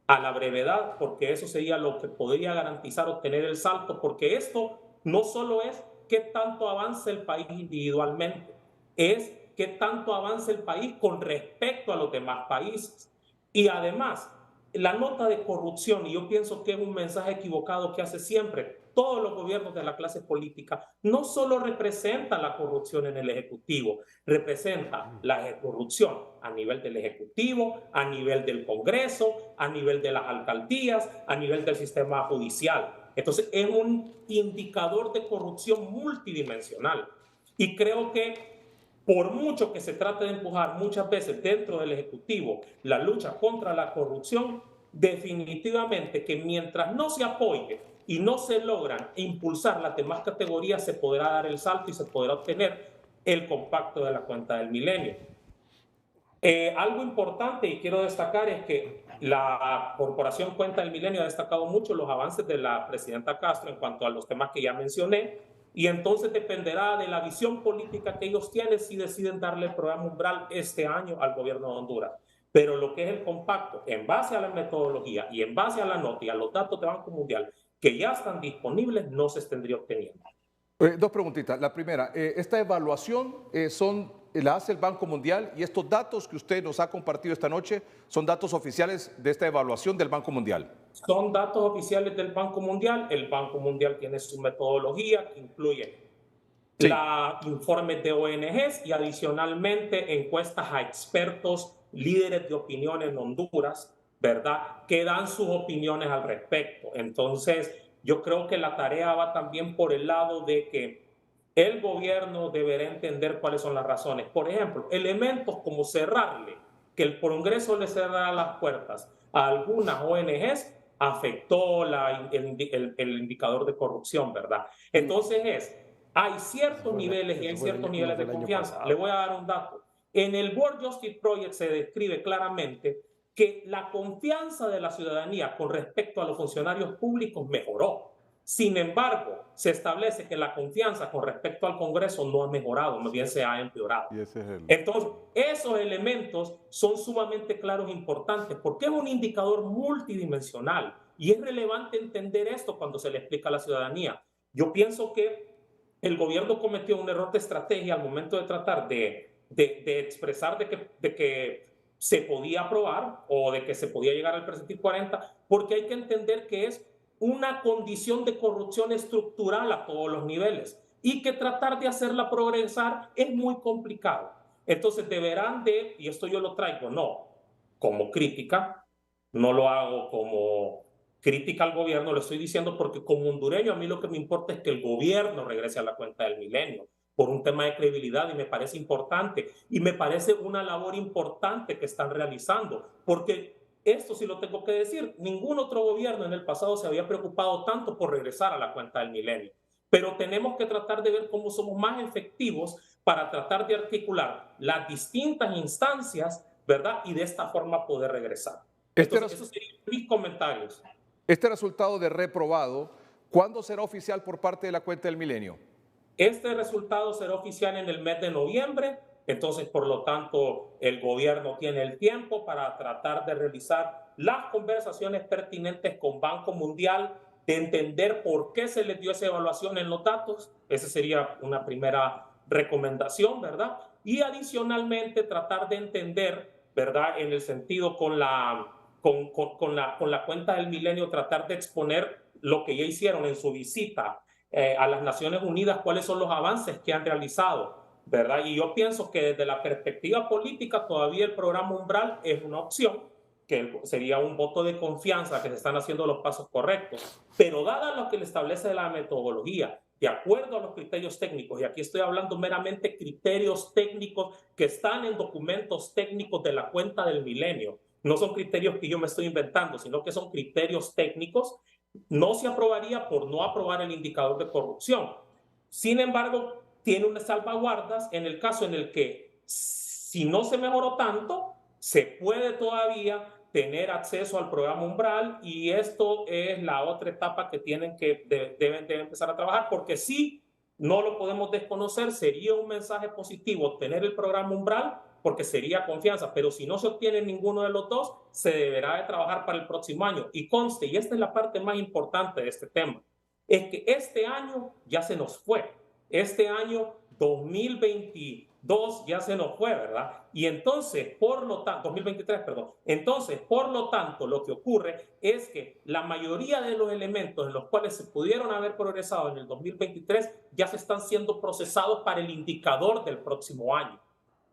a la brevedad, porque eso sería lo que podría garantizar obtener el salto, porque esto no solo es qué tanto avance el país individualmente, es qué tanto avance el país con respecto a los demás países. Y además, la nota de corrupción, y yo pienso que es un mensaje equivocado que hace siempre todos los gobiernos de la clase política, no solo representa la corrupción en el Ejecutivo, representa la corrupción a nivel del Ejecutivo, a nivel del Congreso, a nivel de las alcaldías, a nivel del sistema judicial. Entonces, es un indicador de corrupción multidimensional. Y creo que por mucho que se trate de empujar muchas veces dentro del Ejecutivo la lucha contra la corrupción, definitivamente que mientras no se apoye y no se logran impulsar las demás categorías, se podrá dar el salto y se podrá obtener el compacto de la cuenta del milenio. Algo importante y quiero destacar es que la Corporación Cuenta del Milenio ha destacado mucho los avances de la presidenta Castro en cuanto a los temas que ya mencioné, y entonces dependerá de la visión política que ellos tienen si deciden darle el programa umbral este año al gobierno de Honduras. Pero lo que es el compacto, en base a la metodología y en base a la nota y a los datos del Banco Mundial que ya están disponibles, no se estaría obteniendo. Dos preguntitas. La primera, esta evaluación la hace el Banco Mundial y estos datos que usted nos ha compartido esta noche son datos oficiales de esta evaluación del Banco Mundial. Son datos oficiales del Banco Mundial. El Banco Mundial tiene su metodología que incluye informes de ONGs y adicionalmente encuestas a expertos, líderes de opinión en Honduras, ¿verdad? Que dan sus opiniones al respecto. Entonces, yo creo que la tarea va también por el lado de que el gobierno deberá entender cuáles son las razones. Por ejemplo, elementos como cerrarle, que el Congreso le cerrara las puertas a algunas ONGs, afectó el indicador de corrupción, ¿verdad? Entonces hay ciertos niveles y hay ciertos niveles de confianza. Le voy a dar un dato. En el World Justice Project se describe claramente que la confianza de la ciudadanía con respecto a los funcionarios públicos mejoró. Sin embargo, se establece que la confianza con respecto al Congreso no ha mejorado, más bien se ha empeorado. Entonces, esos elementos son sumamente claros e importantes porque es un indicador multidimensional y es relevante entender esto cuando se le explica a la ciudadanía. Yo pienso que el gobierno cometió un error de estrategia al momento de tratar de expresar de que se podía aprobar o de que se podía llegar al percentil 40, porque hay que entender que es una condición de corrupción estructural a todos los niveles y que tratar de hacerla progresar es muy complicado. Entonces deberán de, y esto yo lo traigo, no como crítica, no lo hago como crítica al gobierno, lo estoy diciendo porque como hondureño a mí lo que me importa es que el gobierno regrese a la cuenta del milenio por un tema de credibilidad y me parece importante y me parece una labor importante que están realizando, porque esto sí lo tengo que decir, ningún otro gobierno en el pasado se había preocupado tanto por regresar a la cuenta del milenio, pero tenemos que tratar de ver cómo somos más efectivos para tratar de articular las distintas instancias, ¿verdad? Y de esta forma poder regresar. Entonces, esos serían mis comentarios. Este resultado de reprobado, ¿cuándo será oficial por parte de la cuenta del milenio? Este resultado será oficial en el mes de noviembre, entonces por lo tanto el gobierno tiene el tiempo para tratar de realizar las conversaciones pertinentes con Banco Mundial, de entender por qué se les dio esa evaluación en los datos. Esa sería una primera recomendación, ¿verdad? Y adicionalmente tratar de entender, ¿verdad? En el sentido con la cuenta del milenio, tratar de exponer lo que ya hicieron en su visita a las Naciones Unidas, cuáles son los avances que han realizado, ¿verdad? Y yo pienso que desde la perspectiva política todavía el programa Umbral es una opción, que sería un voto de confianza que se están haciendo los pasos correctos, pero dada lo que le establece la metodología, de acuerdo a los criterios técnicos, y aquí estoy hablando meramente criterios técnicos que están en documentos técnicos de la cuenta del milenio, no son criterios que yo me estoy inventando, sino que son criterios técnicos, no se aprobaría por no aprobar el indicador de corrupción. Sin embargo, tiene unas salvaguardas en el caso en el que si no se mejoró tanto, se puede todavía tener acceso al programa Umbral y esto es la otra etapa que deben empezar a trabajar, porque si no lo podemos desconocer, sería un mensaje positivo tener el programa Umbral porque sería confianza, pero si no se obtiene ninguno de los dos, se deberá de trabajar para el próximo año. Y conste, y esta es la parte más importante de este tema, es que este año ya se nos fue. Este año 2022 ya se nos fue, ¿verdad? Y entonces, por lo tanto, 2023, perdón. Entonces, por lo tanto, lo que ocurre es que la mayoría de los elementos en los cuales se pudieron haber progresado en el 2023 ya se están siendo procesados para el indicador del próximo año,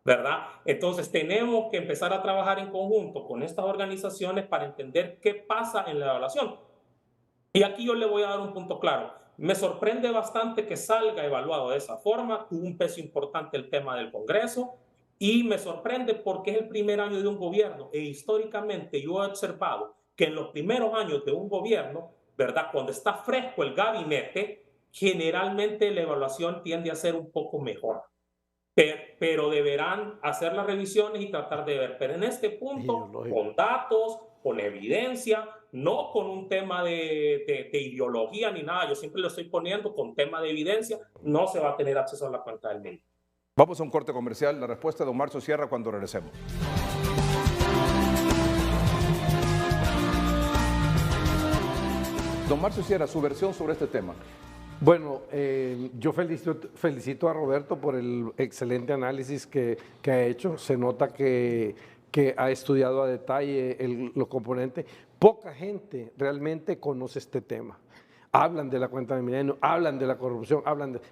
¿verdad? Entonces tenemos que empezar a trabajar en conjunto con estas organizaciones para entender qué pasa en la evaluación. Y aquí yo le voy a dar un punto claro. Me sorprende bastante que salga evaluado de esa forma, tuvo un peso importante el tema del Congreso y me sorprende porque es el primer año de un gobierno e históricamente yo he observado que en los primeros años de un gobierno, ¿verdad? Cuando está fresco el gabinete, generalmente la evaluación tiende a ser un poco mejor. Pero deberán hacer las revisiones y tratar de ver. Pero en este punto, con datos, con evidencia, no con un tema de ideología ni nada, yo siempre lo estoy poniendo con tema de evidencia, no se va a tener acceso a la cuenta del milenio. Vamos a un corte comercial, la respuesta de don Marcio Sierra cuando regresemos. Don Marcio Sierra, su versión sobre este tema. Bueno, yo felicito a Roberto por el excelente análisis que ha hecho. Se nota que ha estudiado a detalle los componentes. Poca gente realmente conoce este tema. Hablan de la cuenta del milenio, hablan de la corrupción,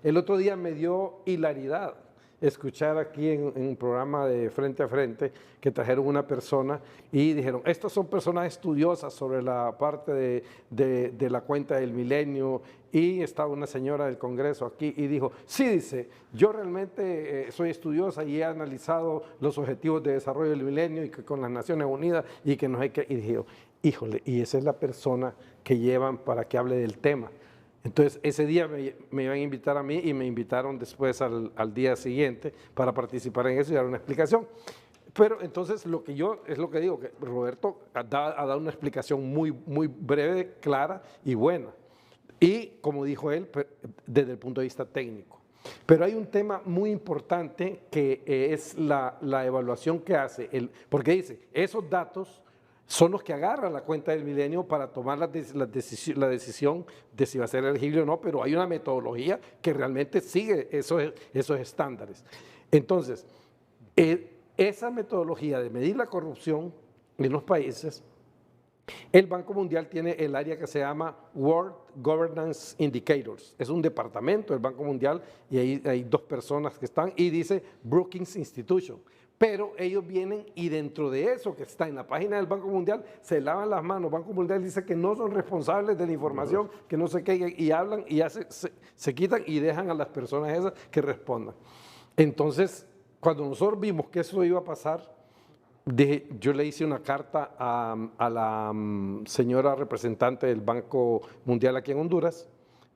El otro día me dio hilaridad escuchar aquí en un programa de Frente a Frente que trajeron una persona y dijeron, estas son personas estudiosas sobre la parte de la cuenta del milenio, y estaba una señora del Congreso aquí y dijo, sí, dice, yo realmente soy estudiosa y he analizado los objetivos de desarrollo del milenio y que con las Naciones Unidas y que no hay que... Y dije, híjole, y esa es la persona que llevan para que hable del tema. Entonces, ese día me iban a invitar a mí y me invitaron después al día siguiente para participar en eso y dar una explicación. Pero entonces, lo que digo, que Roberto ha dado una explicación muy breve, clara y buena. Y, como dijo él, desde el punto de vista técnico. Pero hay un tema muy importante que es la evaluación que hace, porque dice, esos datos son los que agarran la cuenta del milenio para tomar la decisión de si va a ser elegible o no, pero hay una metodología que realmente sigue esos estándares. Entonces, esa metodología de medir la corrupción en los países El Banco Mundial tiene el área que se llama World Governance Indicators. Es un departamento del Banco Mundial y ahí hay 2 personas que están y dice Brookings Institution. Pero ellos vienen y dentro de eso que está en la página del Banco Mundial se lavan las manos. El Banco Mundial dice que no son responsables de la información, que no sé qué, y hablan y ya se quitan y dejan a las personas esas que respondan. Entonces, cuando nosotros vimos que eso iba a pasar, yo le hice una carta a la señora representante del Banco Mundial aquí en Honduras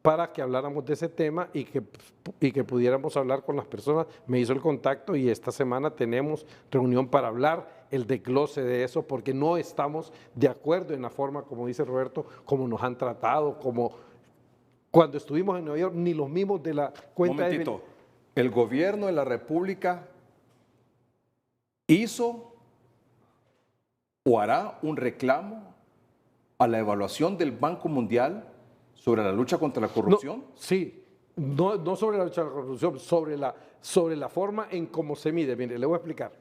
para que habláramos de ese tema y que pudiéramos hablar con las personas. Me hizo el contacto y esta semana tenemos reunión para hablar el desglose de eso porque no estamos de acuerdo en la forma, como dice Roberto, como nos han tratado, como cuando estuvimos en Nueva York, ni los mismos de la cuenta de... Momentito, el gobierno de la República hizo o hará un reclamo a la evaluación del Banco Mundial sobre la lucha contra la corrupción. No, sí, no sobre la lucha contra la corrupción, sobre la forma en cómo se mide. Mire, le voy a explicar.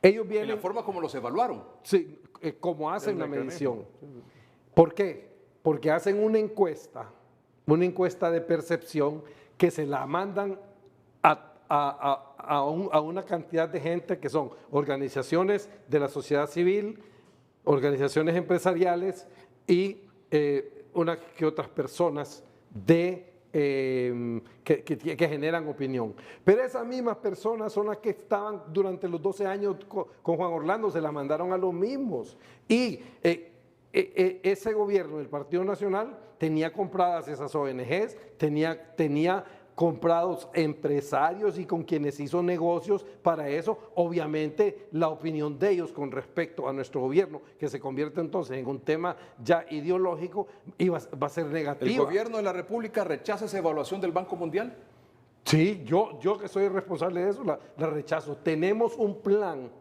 Ellos vienen... En la forma como los evaluaron. Sí, cómo hacen la medición. ¿Por qué? Porque hacen una encuesta de percepción que se la mandan a una cantidad de gente que son organizaciones de la sociedad civil, organizaciones empresariales y unas que otras personas que generan opinión. Pero esas mismas personas son las que estaban durante los 12 años con Juan Orlando, se las mandaron a los mismos. Y ese gobierno del Partido Nacional tenía compradas esas ONGs, tenía comprados empresarios y con quienes hizo negocios para eso. Obviamente la opinión de ellos con respecto a nuestro gobierno, que se convierte entonces en un tema ya ideológico, va a ser negativa. ¿El gobierno de la República rechaza esa evaluación del Banco Mundial? Sí, yo que soy responsable de eso, la rechazo. Tenemos un plan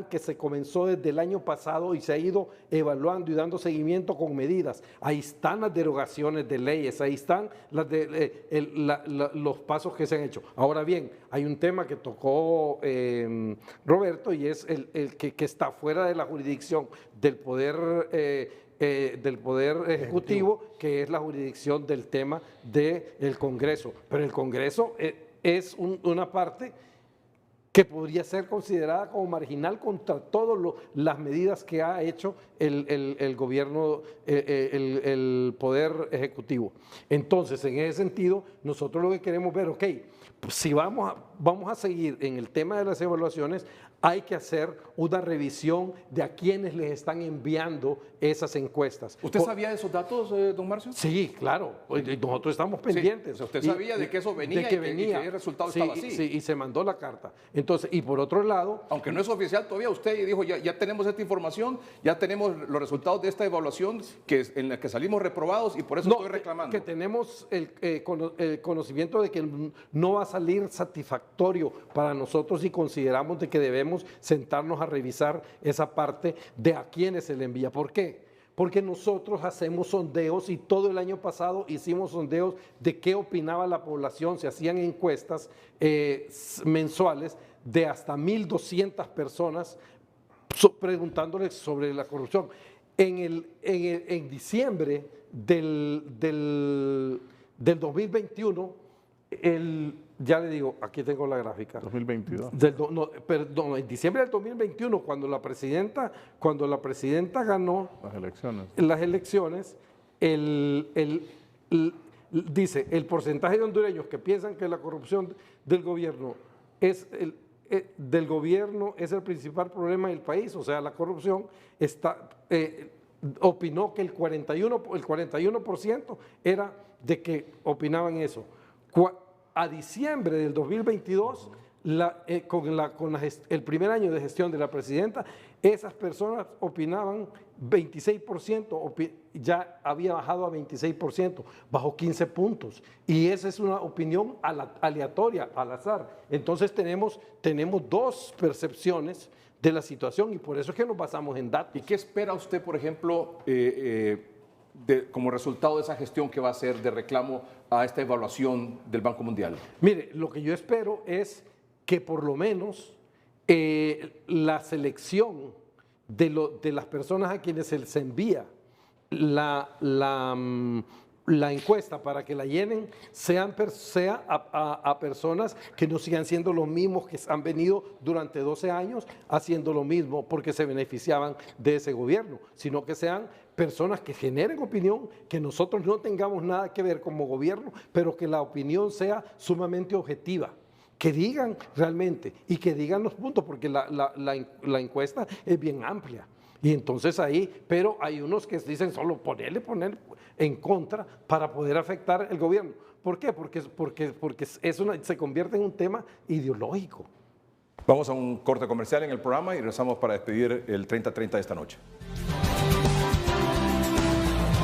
que se comenzó desde el año pasado y se ha ido evaluando y dando seguimiento con medidas. Ahí están las derogaciones de leyes, ahí están los pasos que se han hecho. Ahora bien, hay un tema que tocó Roberto y es el que está fuera de la jurisdicción del Poder Ejecutivo, que es la jurisdicción del tema del Congreso. Pero el Congreso es una parte que podría ser considerada como marginal contra todas las medidas que ha hecho el gobierno, el Poder Ejecutivo. Entonces, en ese sentido, nosotros lo que queremos ver, ok, pues si vamos a seguir en el tema de las evaluaciones, hay que hacer una revisión de a quienes les están enviando esas encuestas. ¿Usted sabía de esos datos, don Marcio? Sí, claro. Nosotros estamos pendientes. Sí, o sea, usted sabía de que eso venía, y que el resultado estaba así. Sí, y se mandó la carta. Entonces, y por otro lado... Aunque no es oficial todavía, usted dijo, ya tenemos esta información, ya tenemos los resultados de esta evaluación en la que salimos reprobados y por eso estoy reclamando. Que tenemos el conocimiento de que no va a salir satisfactorio para nosotros y consideramos de que debemos sentarnos a revisar esa parte de a quiénes se le envía. ¿Por qué? Porque nosotros hacemos sondeos y todo el año pasado hicimos sondeos de qué opinaba la población. Se hacían encuestas mensuales de hasta 1.200 personas preguntándoles sobre la corrupción. En diciembre del 2021, ya le digo, aquí tengo la gráfica. 2022. Perdón, en diciembre del 2021, cuando la presidenta ganó las elecciones, dice, el porcentaje de hondureños que piensan que la corrupción del gobierno es el principal problema del país, o sea, la corrupción opinó que el 41% era de que opinaban eso. A diciembre del 2022, el primer año de gestión de la presidenta, esas personas opinaban 26%, ya había bajado a 26%, bajó 15 puntos. Y esa es una opinión aleatoria, al azar. Entonces tenemos 2 percepciones de la situación y por eso es que nos basamos en datos. ¿Y qué espera usted, por ejemplo, como resultado de esa gestión que va a hacer de reclamo a esta evaluación del Banco Mundial? Mire, lo que yo espero es que por lo menos la selección de las personas a quienes se les envía la encuesta para que la llenen sea a personas que no sigan siendo los mismos que han venido durante 12 años haciendo lo mismo porque se beneficiaban de ese gobierno, sino que sean personas que generen opinión, que nosotros no tengamos nada que ver como gobierno, pero que la opinión sea sumamente objetiva. Que digan realmente y que digan los puntos, porque la encuesta es bien amplia. Y entonces ahí, pero hay unos que dicen solo poner en contra para poder afectar el gobierno. ¿Por qué? Porque se convierte en un tema ideológico. Vamos a un corte comercial en el programa y regresamos para despedir el 30-30 de esta noche.